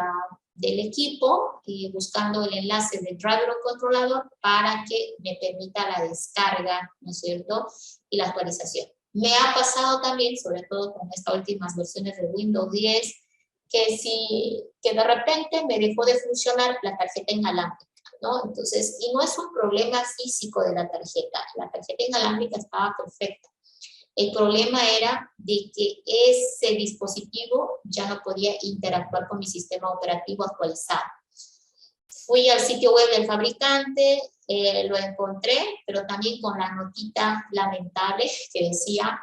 del equipo y buscando el enlace del driver o controlador para que me permita la descarga, ¿no es cierto? Y la actualización. Me ha pasado también, sobre todo con estas últimas versiones de Windows 10, que de repente me dejó de funcionar la tarjeta inalámbrica, ¿no? Entonces, y no es un problema físico de la tarjeta inalámbrica estaba perfecta. El problema era de que ese dispositivo ya no podía interactuar con mi sistema operativo actualizado. Fui al sitio web del fabricante, lo encontré, pero también con la notita lamentable que decía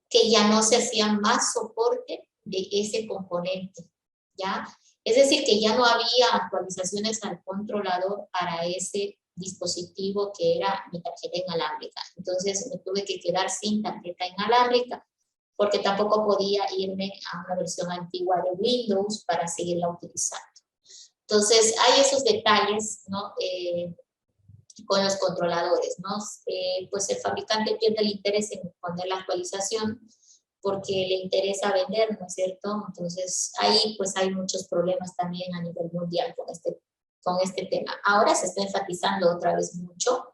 que ya no se hacía más soporte de ese componente, ¿ya? Es decir, que ya no había actualizaciones al controlador para ese dispositivo que era mi tarjeta inalámbrica. Entonces me tuve que quedar sin tarjeta inalámbrica porque tampoco podía irme a una versión antigua de Windows para seguirla utilizando. Entonces hay esos detalles, ¿no? Con los controladores, ¿no? Pues el fabricante pierde el interés en poner la actualización porque le interesa vender, ¿no es cierto? Entonces ahí pues hay muchos problemas también a nivel mundial con este tema. Ahora se está enfatizando otra vez mucho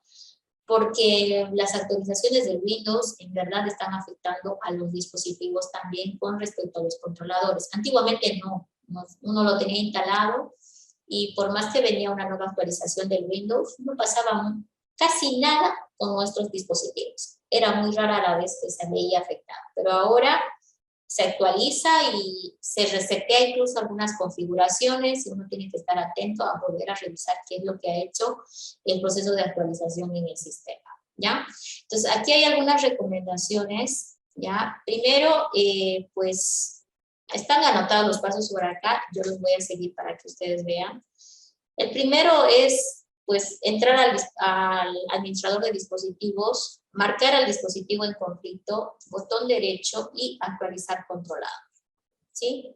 porque las actualizaciones de Windows en verdad están afectando a los dispositivos también con respecto a los controladores. Antiguamente no, uno lo tenía instalado y por más que venía una nueva actualización del Windows, no pasaba casi nada con nuestros dispositivos. Era muy rara la vez que se veía afectado, pero ahora se actualiza y se resetea incluso algunas configuraciones y uno tiene que estar atento a volver a revisar qué es lo que ha hecho el proceso de actualización en el sistema, ¿ya? Entonces, aquí hay algunas recomendaciones, ¿ya? Primero, pues, están anotados los pasos por acá, yo los voy a seguir para que ustedes vean. El primero es, pues, entrar al administrador de dispositivos, marcar al dispositivo en conflicto, botón derecho y actualizar controlado, ¿sí?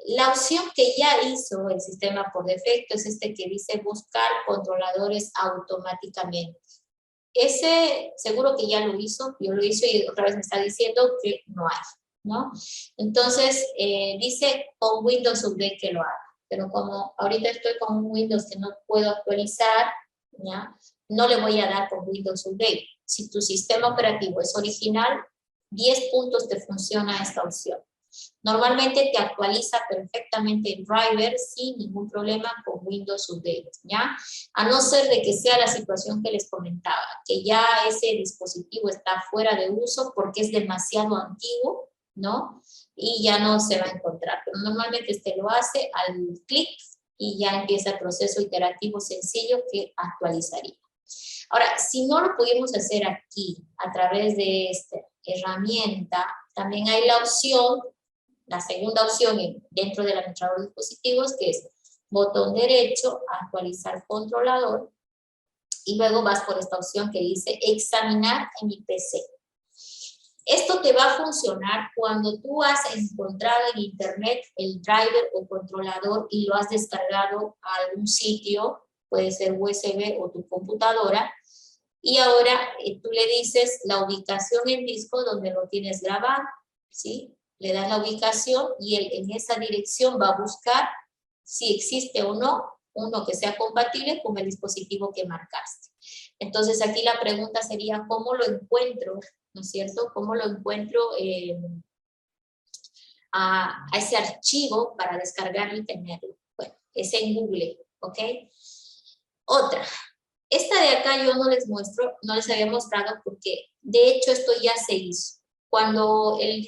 La opción que ya hizo el sistema por defecto es este que dice buscar controladores automáticamente. Ese seguro que ya lo hizo, yo lo hice y otra vez me está diciendo que no hay, ¿no? Entonces, dice con Windows Update que lo haga, pero como ahorita estoy con un Windows que no puedo actualizar, ¿ya? No le voy a dar con Windows Update. Si tu sistema operativo es original, 10 puntos te funciona esta opción. Normalmente te actualiza perfectamente el driver sin ningún problema con Windows Update, ¿ya? A no ser de que sea la situación que les comentaba, que ya ese dispositivo está fuera de uso porque es demasiado antiguo, ¿no? Y ya no se va a encontrar. Pero normalmente este lo hace al clic y ya empieza el proceso iterativo sencillo que actualizaría. Ahora, si no lo pudimos hacer aquí a través de esta herramienta, también hay la opción, la segunda opción dentro del administrador de dispositivos, que es botón derecho, actualizar controlador, y luego vas por esta opción que dice examinar en mi PC. Esto te va a funcionar cuando tú has encontrado en internet el driver o controlador y lo has descargado a algún sitio, puede ser USB o tu computadora, y ahora tú le dices la ubicación en disco donde lo tienes grabado, ¿sí? Le das la ubicación y él en esa dirección va a buscar si existe o no uno que sea compatible con el dispositivo que marcaste. Entonces aquí la pregunta sería, ¿cómo lo encuentro? ¿No es cierto? ¿Cómo lo encuentro a ese archivo para descargarlo y tenerlo? Bueno, es en Google, ¿ok? Otra. Esta de acá yo no les muestro, no les había mostrado porque de hecho esto ya se hizo. Cuando el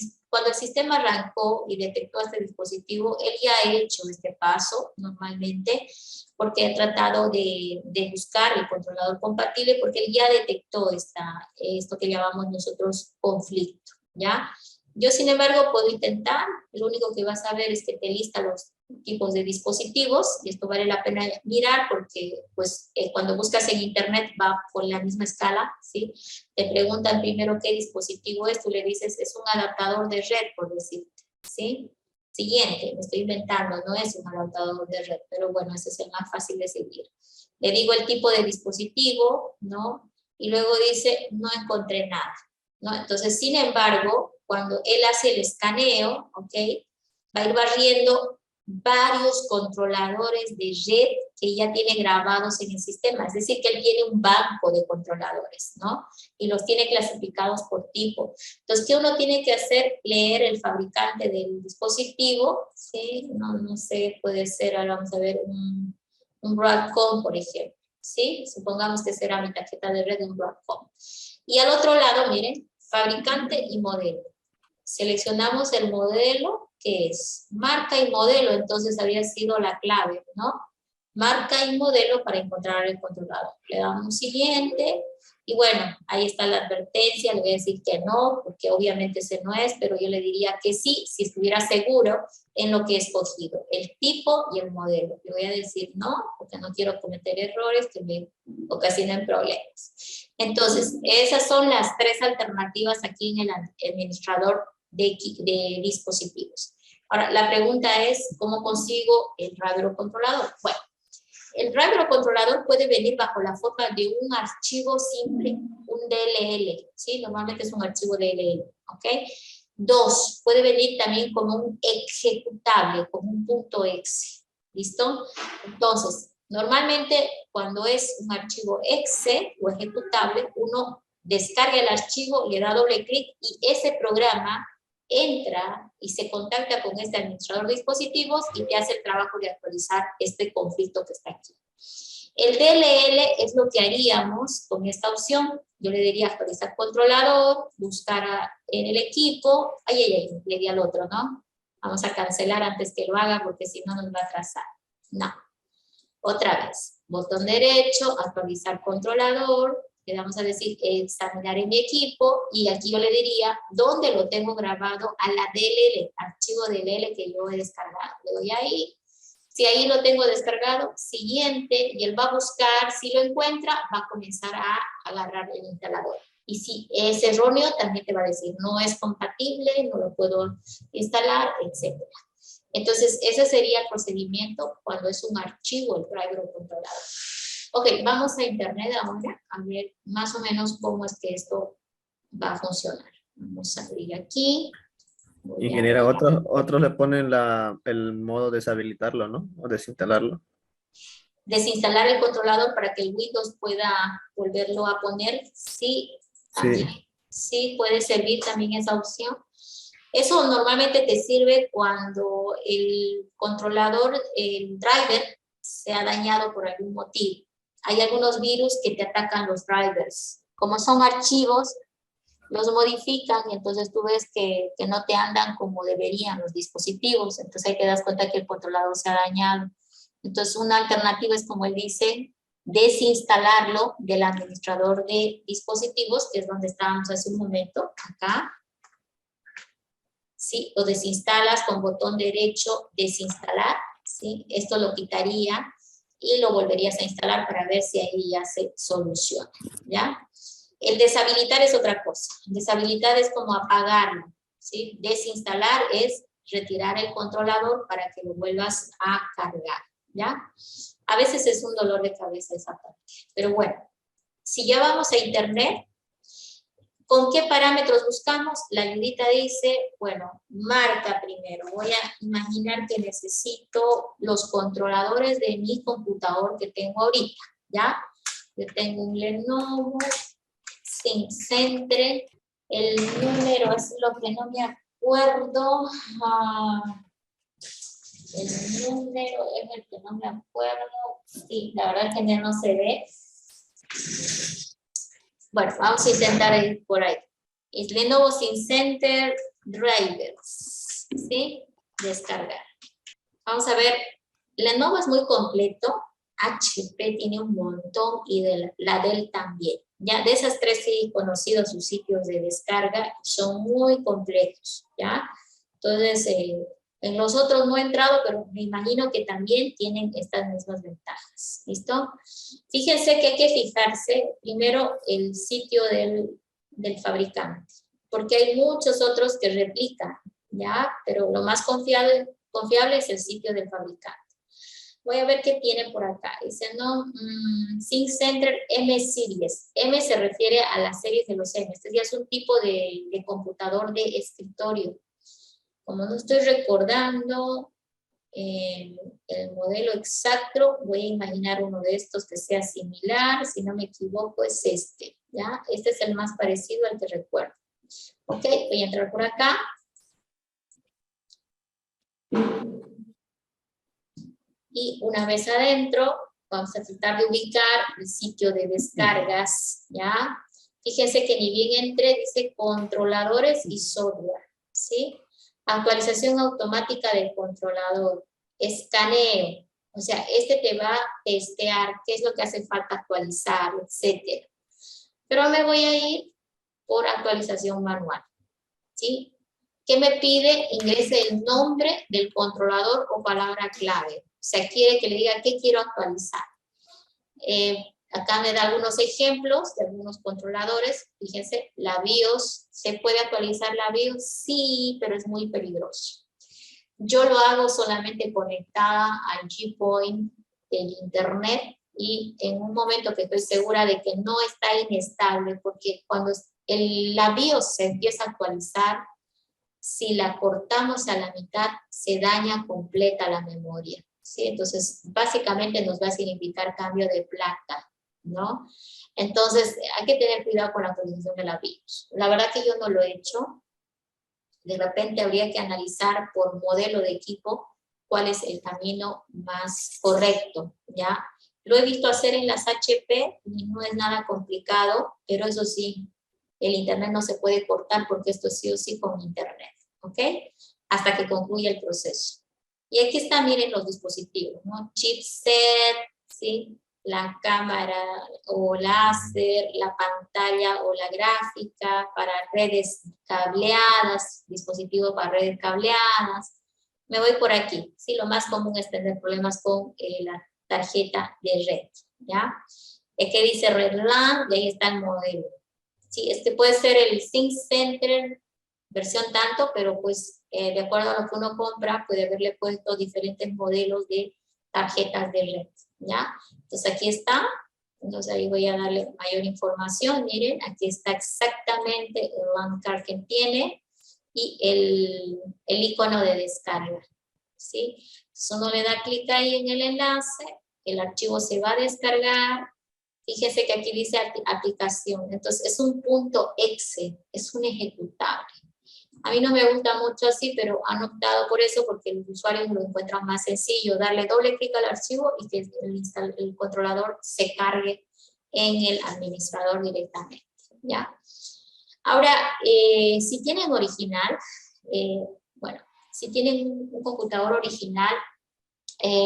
sistema arrancó y detectó este dispositivo, él ya ha hecho este paso normalmente porque ha tratado de buscar el controlador compatible porque él ya detectó esto que llamamos nosotros conflicto, ¿ya? Yo, sin embargo, puedo intentar, lo único que vas a ver es que te lista los tipos de dispositivos, y esto vale la pena mirar porque pues, cuando buscas en internet va por la misma escala, ¿sí? Te preguntan primero qué dispositivo es, tú le dices es un adaptador de red, por decirte, ¿sí? Siguiente, me estoy inventando, no es un adaptador de red, pero bueno, ese es el más fácil de seguir. Le digo el tipo de dispositivo, ¿no? Y luego dice, no encontré nada, ¿no? Entonces, sin embargo, cuando él hace el escaneo, ¿ok? Va a ir barriendo varios controladores de red que ya tiene grabados en el sistema. Es decir, que él tiene un banco de controladores, ¿no? Y los tiene clasificados por tipo. Entonces, ¿qué uno tiene que hacer? Leer el fabricante del dispositivo, ¿sí? No sé, puede ser, ahora vamos a ver, un Broadcom, por ejemplo, ¿sí? Supongamos que será mi tarjeta de red de un Broadcom. Y al otro lado, miren, fabricante y modelo. Seleccionamos el modelo, que es marca y modelo, entonces había sido la clave, ¿no? Marca y modelo para encontrar el controlador. Le damos siguiente, y bueno, ahí está la advertencia, le voy a decir que no, porque obviamente ese no es, pero yo le diría que sí, si estuviera seguro en lo que he escogido, el tipo y el modelo. Le voy a decir no, porque no quiero cometer errores que me ocasionen problemas. Entonces, esas son las tres alternativas aquí en el administrador de dispositivos. Ahora, la pregunta es, ¿cómo consigo el driver controlador? Bueno, el driver controlador puede venir bajo la forma de un archivo simple, un DLL, ¿sí? Normalmente es un archivo DLL, ¿ok? Dos, puede venir también como un ejecutable, como un .exe, ¿listo? Entonces, normalmente cuando es un archivo exe o ejecutable, uno descarga el archivo, le da doble clic y ese programa entra y se contacta con este administrador de dispositivos y te hace el trabajo de actualizar este conflicto que está aquí. El DLL es lo que haríamos con esta opción. Yo le diría actualizar controlador, buscar en el equipo, le di al otro, ¿no? Vamos a cancelar antes que lo haga porque si no nos va a atrasar. No. Otra vez, botón derecho, actualizar controlador, le vamos a decir examinar en mi equipo y aquí yo le diría dónde lo tengo grabado a la DLL, archivo DLL que yo he descargado. Le doy ahí, si ahí lo tengo descargado, siguiente, y él va a buscar, si lo encuentra, va a comenzar a agarrar el instalador. Y si es erróneo, también te va a decir no es compatible, no lo puedo instalar, etc. Entonces, ese sería el procedimiento cuando es un archivo el driver controlador. Ok, vamos a internet ahora a ver más o menos cómo es que esto va a funcionar. Vamos a abrir aquí. Ingeniera, otros le ponen el modo deshabilitarlo, ¿no? O desinstalarlo. Desinstalar el controlador para que el Windows pueda volverlo a poner. Sí, también. Sí. Sí, puede servir también esa opción. Eso normalmente te sirve cuando el controlador, el driver, se ha dañado por algún motivo. Hay algunos virus que te atacan los drivers. Como son archivos, los modifican y entonces tú ves que no te andan como deberían los dispositivos. Entonces ahí te das cuenta que el controlador se ha dañado. Entonces una alternativa es, como él dice, desinstalarlo del administrador de dispositivos, que es donde estábamos hace un momento, acá. ¿Sí? Lo desinstalas con botón derecho, desinstalar, ¿sí? Esto lo quitaría y lo volverías a instalar para ver si ahí ya se soluciona, ¿ya? El deshabilitar es otra cosa. Deshabilitar es como apagarlo, ¿sí? Desinstalar es retirar el controlador para que lo vuelvas a cargar, ¿ya? A veces es un dolor de cabeza esa parte, pero bueno, si ya vamos a internet, ¿con qué parámetros buscamos? La ayudita dice, bueno, marca primero. Voy a imaginar que necesito los controladores de mi computador que tengo ahorita, ¿ya? Yo tengo un Lenovo ThinkCentre, el número es lo que no me acuerdo. El número es el que no me acuerdo. Sí, la verdad es que ya no se ve. Bueno, vamos a intentar ir por ahí. Es Lenovo ThinkCentre Drivers, ¿sí? Descargar. Vamos a ver, Lenovo es muy completo, HP tiene un montón y la Dell también. Ya de esas tres sí he conocido sus sitios de descarga, son muy completos, ¿ya? Entonces, en los otros no he entrado, pero me imagino que también tienen estas mismas ventajas, ¿listo? Fíjense que hay que fijarse primero el sitio del fabricante, porque hay muchos otros que replican, ¿ya? Pero lo más confiable es el sitio del fabricante. Voy a ver qué tiene por acá. Dice, no, Sync Center M Series. M se refiere a las series de los M. Este ya es un tipo de computador de escritorio. Como no estoy recordando el modelo exacto, voy a imaginar uno de estos que sea similar. Si no me equivoco, es este. ¿Ya? Este es el más parecido al que recuerdo. Ok, voy a entrar por acá. Y una vez adentro, vamos a tratar de ubicar el sitio de descargas, ¿ya? Fíjense que ni bien entré, dice controladores y software, ¿sí? Actualización automática del controlador, escaneo, o sea, este te va a testear qué es lo que hace falta actualizar, etcétera. Pero me voy a ir por actualización manual, ¿sí? ¿Qué me pide? Ingrese el nombre del controlador o palabra clave. O sea, quiere que le diga qué quiero actualizar. Acá me da algunos ejemplos de algunos controladores. Fíjense, la BIOS. ¿Se puede actualizar la BIOS? Sí, pero es muy peligroso. Yo lo hago solamente conectada al G-Point del internet y en un momento que estoy segura de que no está inestable, porque cuando la BIOS se empieza a actualizar, si la cortamos a la mitad, se daña completa la memoria, ¿sí? Entonces, básicamente nos va a significar cambio de placa, ¿no? Entonces, hay que tener cuidado con la actualización de la BIOS. La verdad que yo no lo he hecho. De repente habría que analizar por modelo de equipo cuál es el camino más correcto, ¿ya? Lo he visto hacer en las HP y no es nada complicado, pero eso sí, el internet no se puede cortar porque esto sí o sí con internet, ¿ok? Hasta que concluya el proceso. Y aquí están, miren los dispositivos, ¿no? Chipset, ¿sí? La cámara o láser, la pantalla o la gráfica para redes cableadas, dispositivo para redes cableadas. Me voy por aquí, ¿sí? Lo más común es tener problemas con la tarjeta de red, ¿ya? ¿Qué dice Red LAN? Y ahí está el modelo. Sí, este puede ser el Sync Center versión tanto, pero pues de acuerdo a lo que uno compra, puede haberle puesto diferentes modelos de tarjetas de red, ¿ya? Entonces aquí está, entonces ahí voy a darle mayor información, miren, aquí está exactamente el LAN card que tiene y el icono de descarga, ¿sí? Entonces uno le da clic ahí en el enlace, el archivo se va a descargar. Fíjense que aquí dice aplicación, entonces es un punto .exe, es un ejecutable. A mí no me gusta mucho así, pero han optado por eso porque los usuarios lo encuentran más sencillo, darle doble clic al archivo y que el controlador se cargue en el administrador directamente, ¿ya? Ahora, si tienen original, bueno, si tienen un computador original,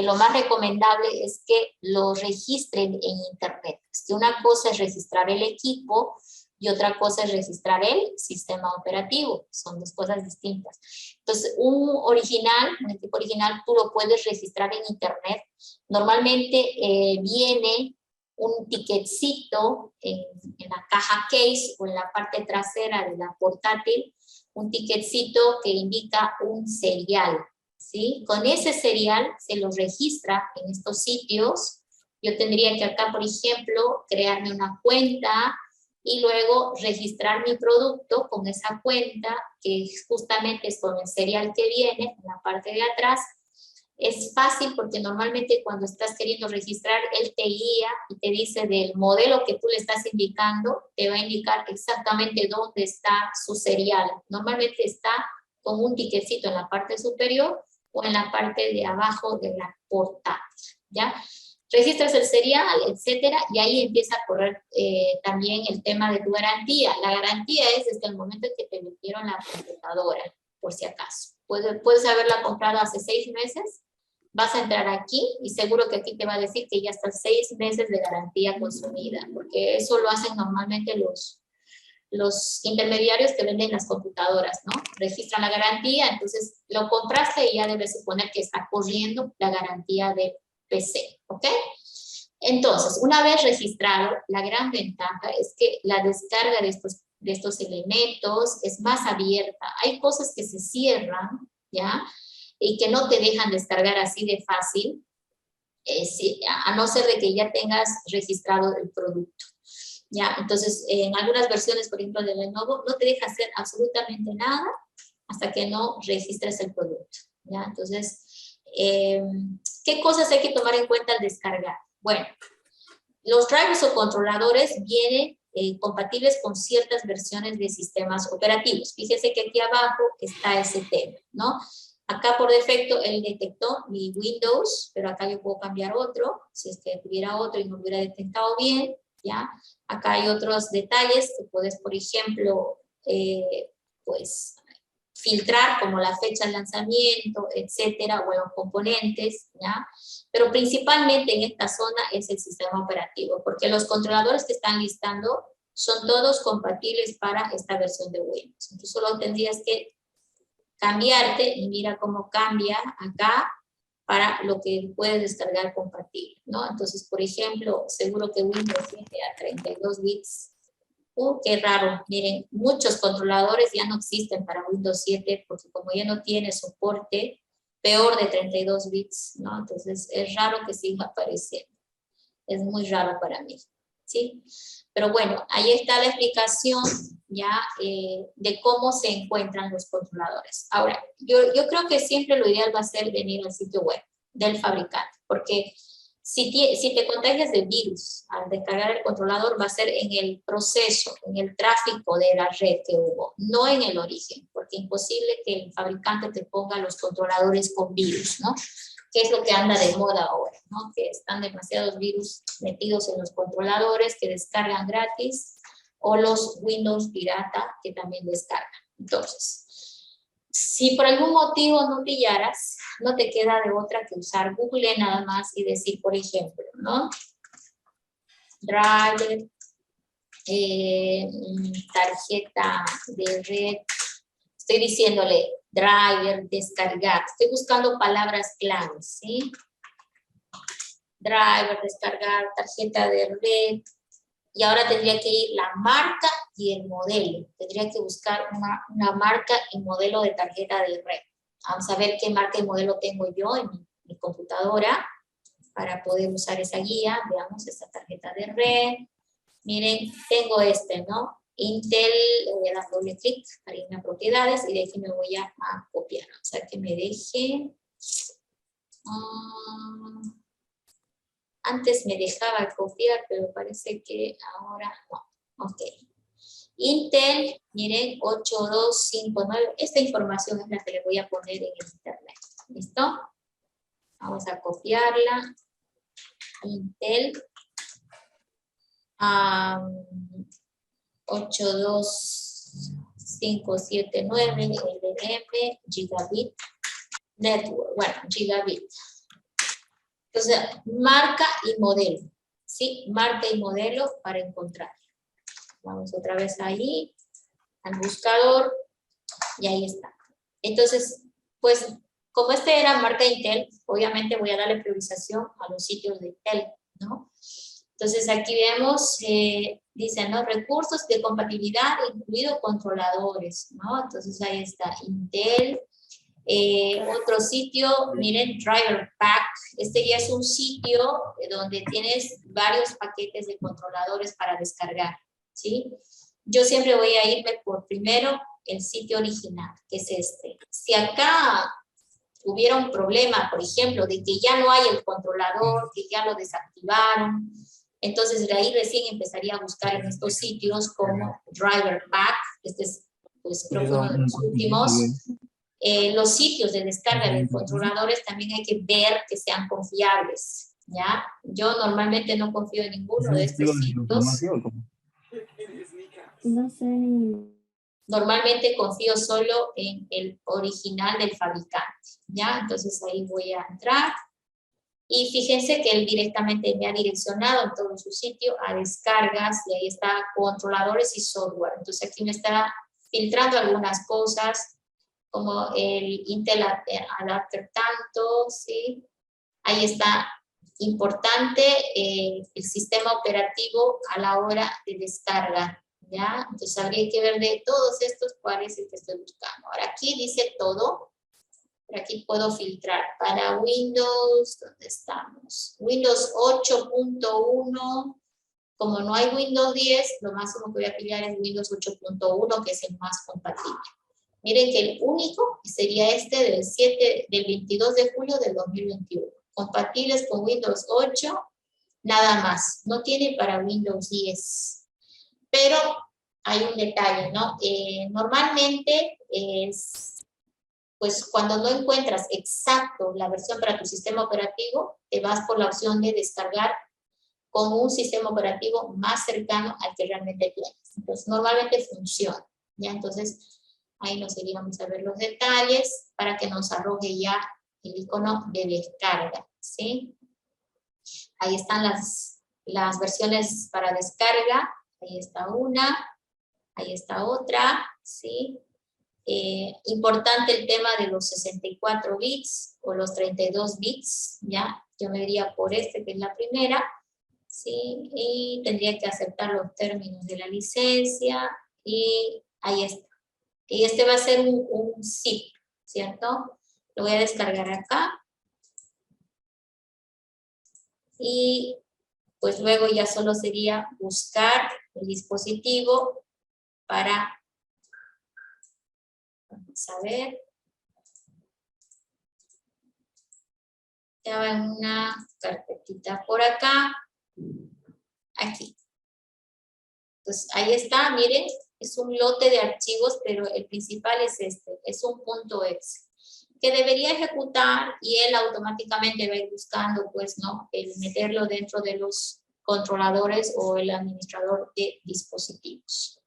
lo más recomendable es que lo registren en internet. Una cosa es registrar el equipo y otra cosa es registrar el sistema operativo. Son dos cosas distintas. Entonces, un equipo original, tú lo puedes registrar en internet. Normalmente viene un ticketcito en la caja case o en la parte trasera de la portátil, un ticketcito que indica un serial, ¿sí? Con ese serial se lo registra en estos sitios. Yo tendría que acá, por ejemplo, crearme una cuenta y luego registrar mi producto con esa cuenta, que justamente es con el serial que viene en la parte de atrás. Es fácil porque normalmente cuando estás queriendo registrar, él te guía y te dice del modelo que tú le estás indicando, te va a indicar exactamente dónde está su serial. Normalmente está con un tiquecito en la parte superior o en la parte de abajo de la portátil, ¿ya? Registras el serial, etcétera, y ahí empieza a correr también el tema de tu garantía. La garantía es desde el momento en que te metieron la computadora, por si acaso. Puedes haberla comprado hace 6 meses, vas a entrar aquí y seguro que aquí te va a decir que ya están 6 meses de garantía consumida, porque eso lo hacen normalmente los intermediarios que venden las computadoras, ¿no? Registran la garantía, entonces lo compraste y ya debes suponer que está corriendo la garantía de PC, ¿ok? Entonces, una vez registrado, la gran ventaja es que la descarga de estos elementos es más abierta. Hay cosas que se cierran, ¿ya? Y que no te dejan descargar así de fácil. sí, a no ser de que ya tengas registrado el producto. ¿Ya? Entonces, en algunas versiones, por ejemplo, de Lenovo, no te deja hacer absolutamente nada hasta que no registres el producto. ¿Ya? Entonces, ¿qué cosas hay que tomar en cuenta al descargar? Bueno, los drivers o controladores vienen compatibles con ciertas versiones de sistemas operativos. Fíjense que aquí abajo está ese tema, ¿no? Acá por defecto él detectó mi Windows, pero acá yo puedo cambiar otro, si es que tuviera otro y no hubiera detectado bien, ¿ya? Acá hay otros detalles que puedes, por ejemplo, pues filtrar como la fecha de lanzamiento, etcétera, o los componentes, ¿ya? Pero principalmente en esta zona es el sistema operativo, porque los controladores que están listando son todos compatibles para esta versión de Windows. Entonces solo tendrías que cambiarte y mira cómo cambia acá para lo que puedes descargar compatible, ¿no? Entonces, por ejemplo, seguro que Windows 7 a 32 bits. Qué raro. Miren, muchos controladores ya no existen para Windows 7 porque como ya no tiene soporte, peor de 32 bits, ¿no? Entonces, es raro que siga apareciendo. Es muy raro para mí, ¿sí? Pero bueno, ahí está la explicación ya de cómo se encuentran los controladores. Ahora, yo creo que siempre lo ideal va a ser venir al sitio web del fabricante, porque si te contagias de virus al descargar el controlador, va a ser en el proceso, en el tráfico de la red que hubo, no en el origen, porque es imposible que el fabricante te ponga los controladores con virus, ¿no? Que es lo que anda de moda ahora, ¿no? Que están demasiados virus metidos en los controladores que descargan gratis, o los Windows pirata que también descargan. Entonces, si por algún motivo no pillaras, no te queda de otra que usar Google nada más y decir, por ejemplo, ¿no? Driver, tarjeta de red, estoy diciéndole driver, descargar, estoy buscando palabras claves, ¿sí? Driver, descargar, tarjeta de red, y ahora tendría que ir la marca y el modelo. Tendría que buscar una marca y modelo de tarjeta de red. Vamos a ver qué marca y modelo tengo yo en mi computadora para poder usar esa guía. Veamos esta tarjeta de red. Miren, tengo ¿no? Intel, le voy a dar doble clic para irme a propiedades y de aquí me voy a copiar. O sea, que me deje... Antes me dejaba copiar, pero parece que ahora no. Ok. Intel, miren, 8259. Esta información es la que le voy a poner en el internet. ¿Listo? Vamos a copiarla. Intel 82579 LM Gigabit Network. Bueno, Gigabit. Entonces, marca y modelo, ¿sí? Marca y modelo para encontrar. Vamos otra vez ahí, al buscador, y ahí está. Entonces, pues, como este era marca Intel, obviamente voy a darle priorización a los sitios de Intel, ¿no? Entonces, aquí vemos, dice, ¿no? Recursos de compatibilidad, incluidos controladores, ¿no? Entonces, ahí está Intel. Otro sitio, miren, Driver Pack. Este ya es un sitio donde tienes varios paquetes de controladores para descargar, ¿sí? Yo siempre voy a irme por primero el sitio original, que es este. Si acá hubiera un problema, por ejemplo, de que ya no hay el controlador, que ya lo desactivaron, entonces de ahí recién empezaría a buscar en estos sitios como Driver Pack. Este es, pues, creo que uno de los últimos. Los sitios de descarga de controladores también hay que ver que sean confiables, ¿ya? Yo normalmente no confío en ninguno de estos sitios. No sé. Normalmente confío solo en el original del fabricante, ¿ya? Entonces ahí voy a entrar. Y fíjense que él directamente me ha direccionado en todo su sitio a descargas, y ahí está controladores y software. Entonces aquí me está filtrando algunas cosas, como el Intel Adapter tanto, ¿sí? Ahí está, importante el sistema operativo a la hora de descarga, ¿ya? Entonces habría que ver de todos estos cuál es el que estoy buscando. Ahora aquí dice todo, Por aquí puedo filtrar. Para Windows, ¿dónde estamos? Windows 8.1. Como no hay Windows 10, lo máximo que voy a pillar es Windows 8.1, que es el más compatible. Miren que el único sería este del 22 de julio del 2021. Compatibles con Windows 8, nada más. No tiene para Windows 10. Pero hay un detalle, ¿no? Normalmente pues cuando no encuentras exacto la versión para tu sistema operativo, te vas por la opción de descargar con un sistema operativo más cercano al que realmente tienes. Entonces, normalmente funciona, ¿ya? Entonces, ahí nos iríamos a ver los detalles para que nos arroje ya el icono de descarga, ¿sí? Ahí están las versiones para descarga. Ahí está una, ahí está otra, ¿sí? Importante el tema de los 64 bits o los 32 bits, ¿ya? Yo me iría por este, que es la primera, ¿sí? Y tendría que aceptar los términos de la licencia, y ahí está. Y este va a ser un zip, ¿cierto? Lo voy a descargar acá. Y pues luego ya solo sería buscar el dispositivo para, vamos a ver, ya va en una carpetita por acá, aquí. Pues ahí está, miren, es un lote de archivos, pero el principal es este, es un .exe, que debería ejecutar y él automáticamente va a ir buscando, pues, ¿no? El meterlo dentro de los controladores o el administrador de dispositivos.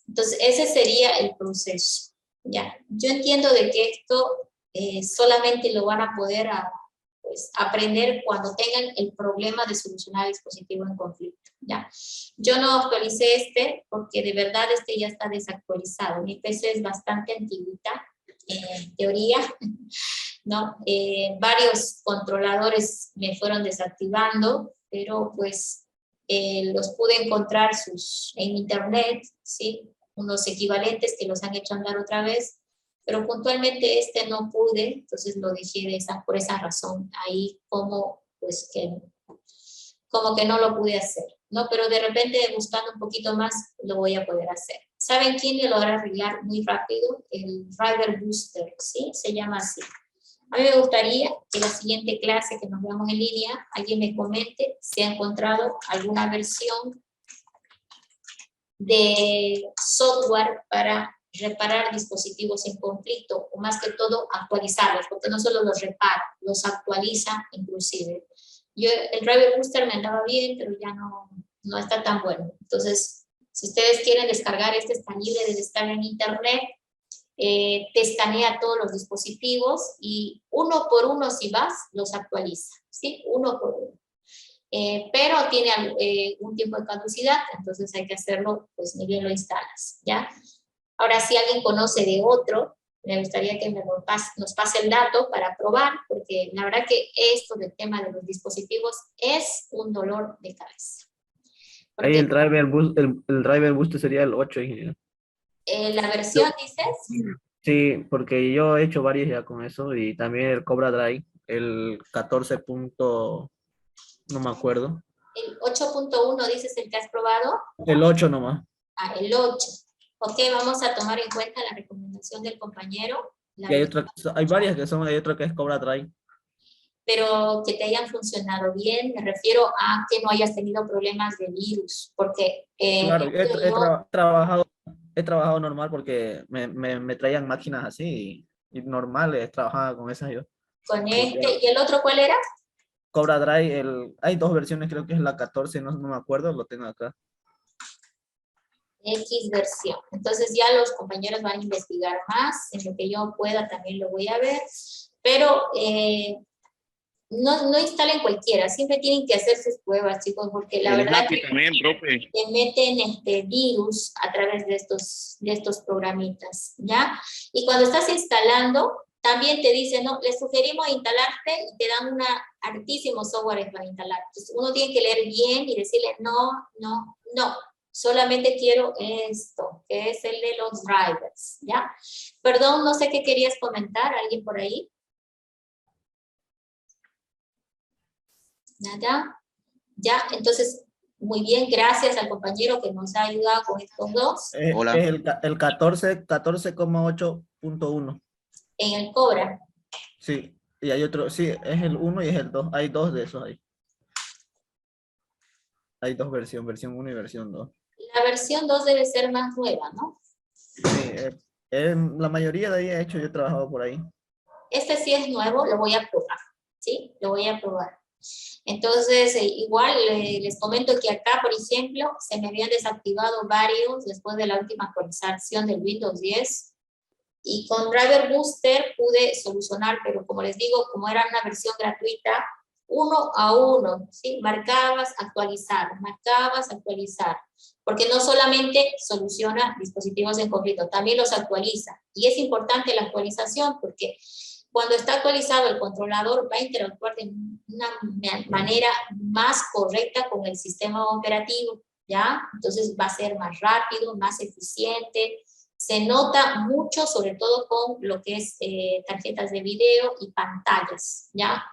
Entonces, ese sería el proceso, ¿ya? Yo entiendo de que esto solamente lo van a poder pues, aprender cuando tengan el problema de solucionar el dispositivo en conflicto, ¿ya? Yo no actualicé este porque de verdad este ya está desactualizado. Mi PC es bastante antiguita, en teoría, ¿no? Varios controladores me fueron desactivando, pero pues los pude encontrar en internet, ¿sí? Unos equivalentes que los han hecho andar otra vez, pero puntualmente este no pude, entonces lo dejé por esa razón, ahí como que no lo pude hacer, ¿no? Pero de repente buscando un poquito más lo voy a poder hacer. ¿Saben quién me lo va a arreglar muy rápido? El Driver Booster, ¿sí? Se llama así. A mí me gustaría que la siguiente clase que nos veamos en línea, alguien me comente si ha encontrado alguna versión de software para reparar dispositivos en conflicto, o más que todo actualizarlos, porque no solo los repara, los actualiza inclusive. El Driver Booster me andaba bien, pero ya no está tan bueno. Entonces, si ustedes quieren descargar está libre de descarga en internet, te escanea todos los dispositivos y uno por uno, si vas, los actualiza, ¿sí? Uno por uno. Pero tiene un tiempo de caducidad, entonces hay que hacerlo, pues ni bien lo instalas, ¿ya? Ahora, si alguien conoce de otro, me gustaría que nos pase el dato para probar, porque la verdad que esto del tema de los dispositivos es un dolor de cabeza. Porque, ahí el driver booster sería el 8, ingeniero. ¿la versión dices? Sí, porque yo he hecho varios ya con eso, y también el Cobra Drive, el 14. No me acuerdo. El 8.1 dices el que has probado. El 8 nomás. Ah, el 8. Ok, vamos a tomar en cuenta la recomendación del compañero. Y hay varias que son, hay otra que es Cobra Drive. Pero que te hayan funcionado bien, me refiero a que no hayas tenido problemas de virus, porque claro, he trabajado normal porque me traían máquinas así, y normales, trabajaba con esas yo. Con ¿y el otro cuál era? Cobra Drive, hay dos versiones, creo que es la 14, no me acuerdo, lo tengo acá. X versión. Entonces ya los compañeros van a investigar más, en lo que yo pueda también lo voy a ver, pero no instalen cualquiera, siempre tienen que hacer sus pruebas, chicos, porque la verdad que también, profe. te meten virus a través de estos programitas, ¿ya? Y cuando estás instalando, también te dicen, no, les sugerimos instalarte, y te dan altísimos software para instalar. Entonces uno tiene que leer bien y decirle no, no, no. Solamente quiero esto, que es el de los drivers, ¿ya? Perdón, no sé qué querías comentar, ¿alguien por ahí? Nada. Ya, entonces, muy bien, gracias al compañero que nos ha ayudado con estos dos. Hola. Es el 14,8.1. En el Cobra. Sí, y hay otro, sí, es el 1 y es el 2. Hay dos de esos ahí. Hay dos versiones, versión 1 y versión 2. La versión 2 debe ser más nueva, ¿no? Sí, la mayoría de ahí he hecho, yo he trabajado por ahí. Este sí es nuevo, lo voy a probar, ¿sí? Lo voy a probar. Entonces, igual les comento que acá, por ejemplo, se me habían desactivado varios después de la última actualización del Windows 10. Y con Driver Booster pude solucionar, pero como les digo, como era una versión gratuita, uno a uno, ¿sí? Marcabas, actualizar, porque no solamente soluciona dispositivos en conflicto, también los actualiza. Y es importante la actualización porque cuando está actualizado el controlador va a interactuar de una manera más correcta con el sistema operativo, ¿ya? Entonces va a ser más rápido, más eficiente. Se nota mucho, sobre todo con lo que es tarjetas de video y pantallas, ¿ya?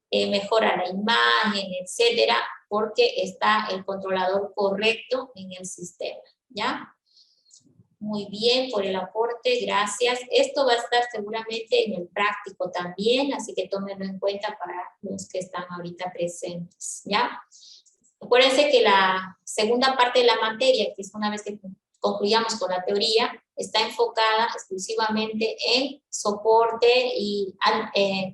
Mejora la imagen, etcétera, porque está el controlador correcto en el sistema, ¿ya? Muy bien por el aporte, gracias. Esto va a estar seguramente en el práctico también, así que tómenlo en cuenta para los que están ahorita presentes, ¿ya? Acuérdense que la segunda parte de la materia, que es una vez que concluyamos con la teoría, está enfocada exclusivamente en soporte y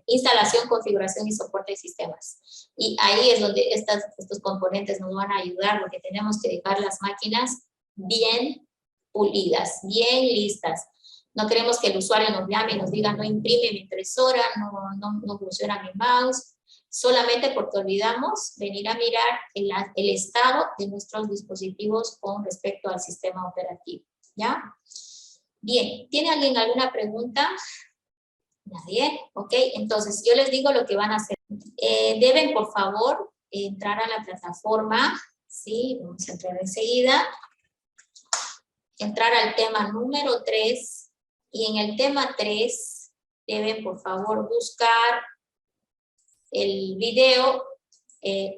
instalación, configuración y soporte de sistemas. Y ahí es donde estos componentes nos van a ayudar, porque tenemos que dejar las máquinas bien pulidas, bien listas. No queremos que el usuario nos llame y nos diga no imprime mi impresora, no funciona mi mouse, solamente porque olvidamos venir a mirar el estado de nuestros dispositivos con respecto al sistema operativo, ¿ya? Bien, ¿tiene alguien alguna pregunta? ¿Nadie? Ok, entonces yo les digo lo que van a hacer. Deben, por favor, entrar a la plataforma, ¿sí? Vamos a entrar enseguida. Entrar al tema número 3, y en el tema 3 deben, por favor, buscar el video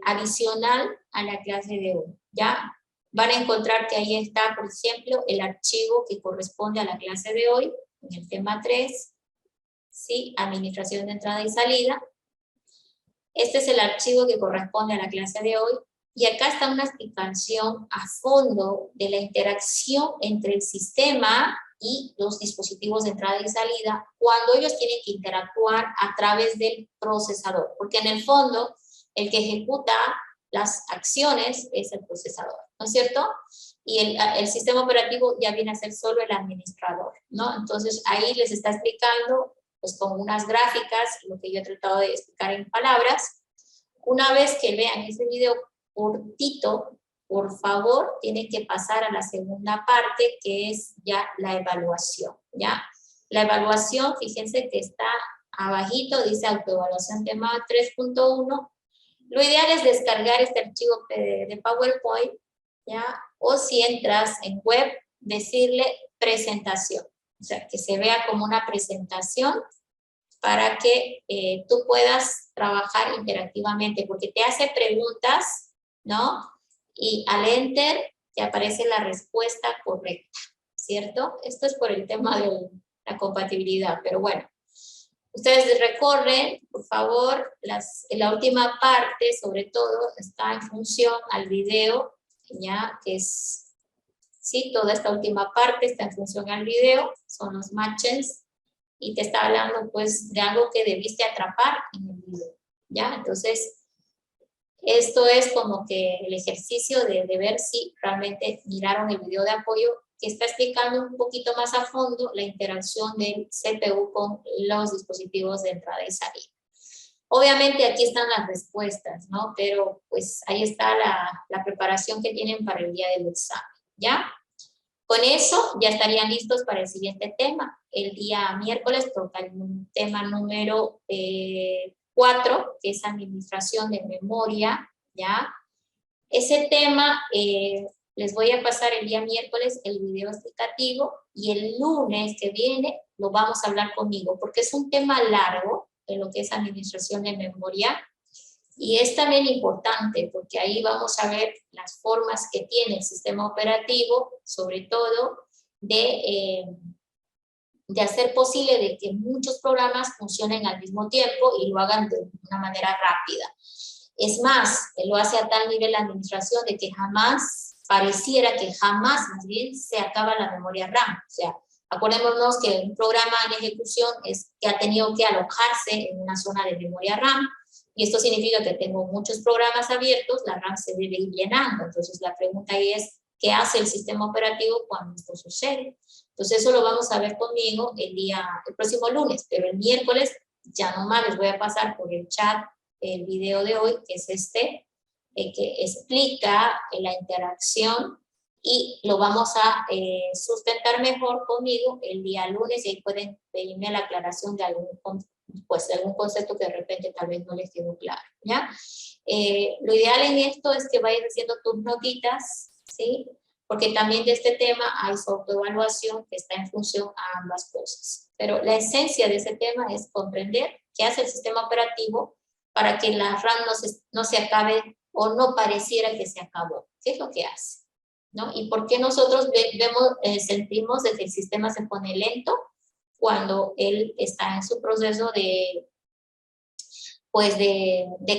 adicional a la clase de hoy, ¿ya? Van a encontrar que ahí está, por ejemplo, el archivo que corresponde a la clase de hoy, en el tema 3, ¿sí? Administración de entrada y salida. Este es el archivo que corresponde a la clase de hoy, y acá está una explicación a fondo de la interacción entre el sistema y los dispositivos de entrada y salida cuando ellos tienen que interactuar a través del procesador, porque en el fondo el que ejecuta las acciones es el procesador, ¿no es cierto? Y el sistema operativo ya viene a ser solo el administrador, ¿no? Entonces ahí les está explicando, pues con unas gráficas, lo que yo he tratado de explicar en palabras. Una vez que vean ese video cortito, por favor, tienen que pasar a la segunda parte, que es ya la evaluación, ¿ya? La evaluación, fíjense que está abajito, dice autoevaluación tema 3.1. Lo ideal es descargar este archivo de PowerPoint, ¿ya? O si entras en web, decirle presentación, o sea, que se vea como una presentación para que tú puedas trabajar interactivamente, porque te hace preguntas, ¿no? Y al enter te aparece la respuesta correcta, ¿cierto? Esto es por el tema de la compatibilidad, pero bueno. Ustedes recorren, por favor, la última parte, sobre todo, está en función al video, ya, que es, sí, toda esta última parte está en función al video, son los matches, y te está hablando, pues, de algo que debiste atrapar en el video, ¿ya? Entonces, esto es como que el ejercicio de ver si realmente miraron el video de apoyo, que está explicando un poquito más a fondo la interacción del CPU con los dispositivos de entrada y salida. Obviamente aquí están las respuestas, ¿no? Pero pues ahí está la preparación que tienen para el día del examen, ¿ya? Con eso ya estarían listos para el siguiente tema. El día miércoles toca el tema número 4, que es administración de memoria, ¿ya? Ese tema Les voy a pasar el día miércoles el video explicativo y el lunes que viene lo vamos a hablar conmigo, porque es un tema largo en lo que es administración de memoria y es también importante porque ahí vamos a ver las formas que tiene el sistema operativo, sobre todo de hacer posible de que muchos programas funcionen al mismo tiempo y lo hagan de una manera rápida. Es más, lo hace a tal nivel la administración de que pareciera que jamás más bien se acaba la memoria RAM. O sea, acordémonos que un programa en ejecución es que ha tenido que alojarse en una zona de memoria RAM, y esto significa que tengo muchos programas abiertos, la RAM se debe ir llenando. Entonces la pregunta ahí es, ¿qué hace el sistema operativo cuando esto sucede? Entonces eso lo vamos a ver conmigo el próximo lunes, pero el miércoles ya nomás les voy a pasar por el chat el video de hoy, que es que explica la interacción, y lo vamos a sustentar mejor conmigo el día lunes, y ahí pueden pedirme la aclaración de algún concepto que de repente tal vez no les quedó claro, ¿ya? Lo ideal en esto es que vayas haciendo tus notitas, ¿sí? Porque también de este tema hay su autoevaluación que está en función a ambas cosas. Pero la esencia de ese tema es comprender qué hace el sistema operativo para que la RAM no se acabe o no pareciera que se acabó. ¿Qué es lo que hace? ¿No? ¿Y por qué nosotros sentimos que el sistema se pone lento cuando él está en su proceso de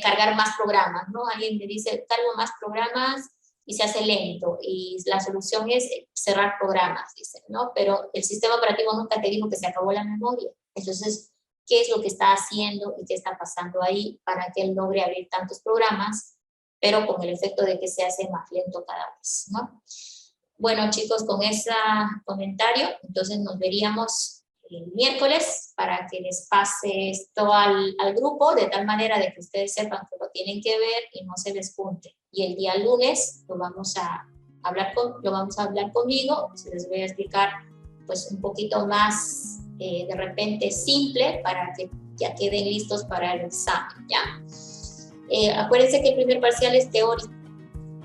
cargar más programas, ¿no? Alguien me dice, cargo más programas y se hace lento, y la solución es cerrar programas, dicen, ¿no? Pero el sistema operativo nunca te dijo que se acabó la memoria. Entonces, ¿qué es lo que está haciendo y qué está pasando ahí para que él logre abrir tantos programas, pero con el efecto de que se hace más lento cada vez, ¿no? Bueno, chicos, con ese comentario, entonces nos veríamos el miércoles para que les pase esto al grupo, de tal manera de que ustedes sepan que lo tienen que ver y no se les junte. Y el día lunes lo vamos a hablar conmigo, les voy a explicar pues un poquito más de repente simple para que ya queden listos para el examen, ¿ya? Acuérdense que el primer parcial es teórico,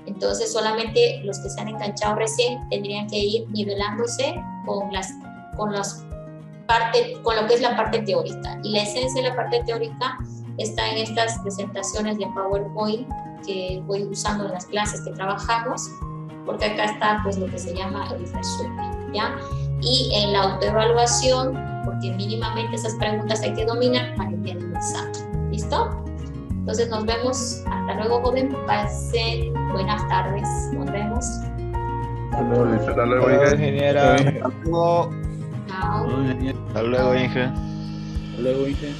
entonces solamente los que se han enganchado recién tendrían que ir nivelándose con lo que es la parte teórica, y la esencia de la parte teórica está en estas presentaciones de PowerPoint que voy usando en las clases que trabajamos, porque acá está pues lo que se llama el resumen, ¿ya? Y en la autoevaluación, porque mínimamente esas preguntas hay que dominar para el día del examen. ¿Listo? Entonces nos vemos. Hasta luego, joven. Pasen buenas tardes. Nos vemos. Hasta luego, ingeniera. Hasta luego. Chao. Hasta luego, Inge. Hasta luego, Inge.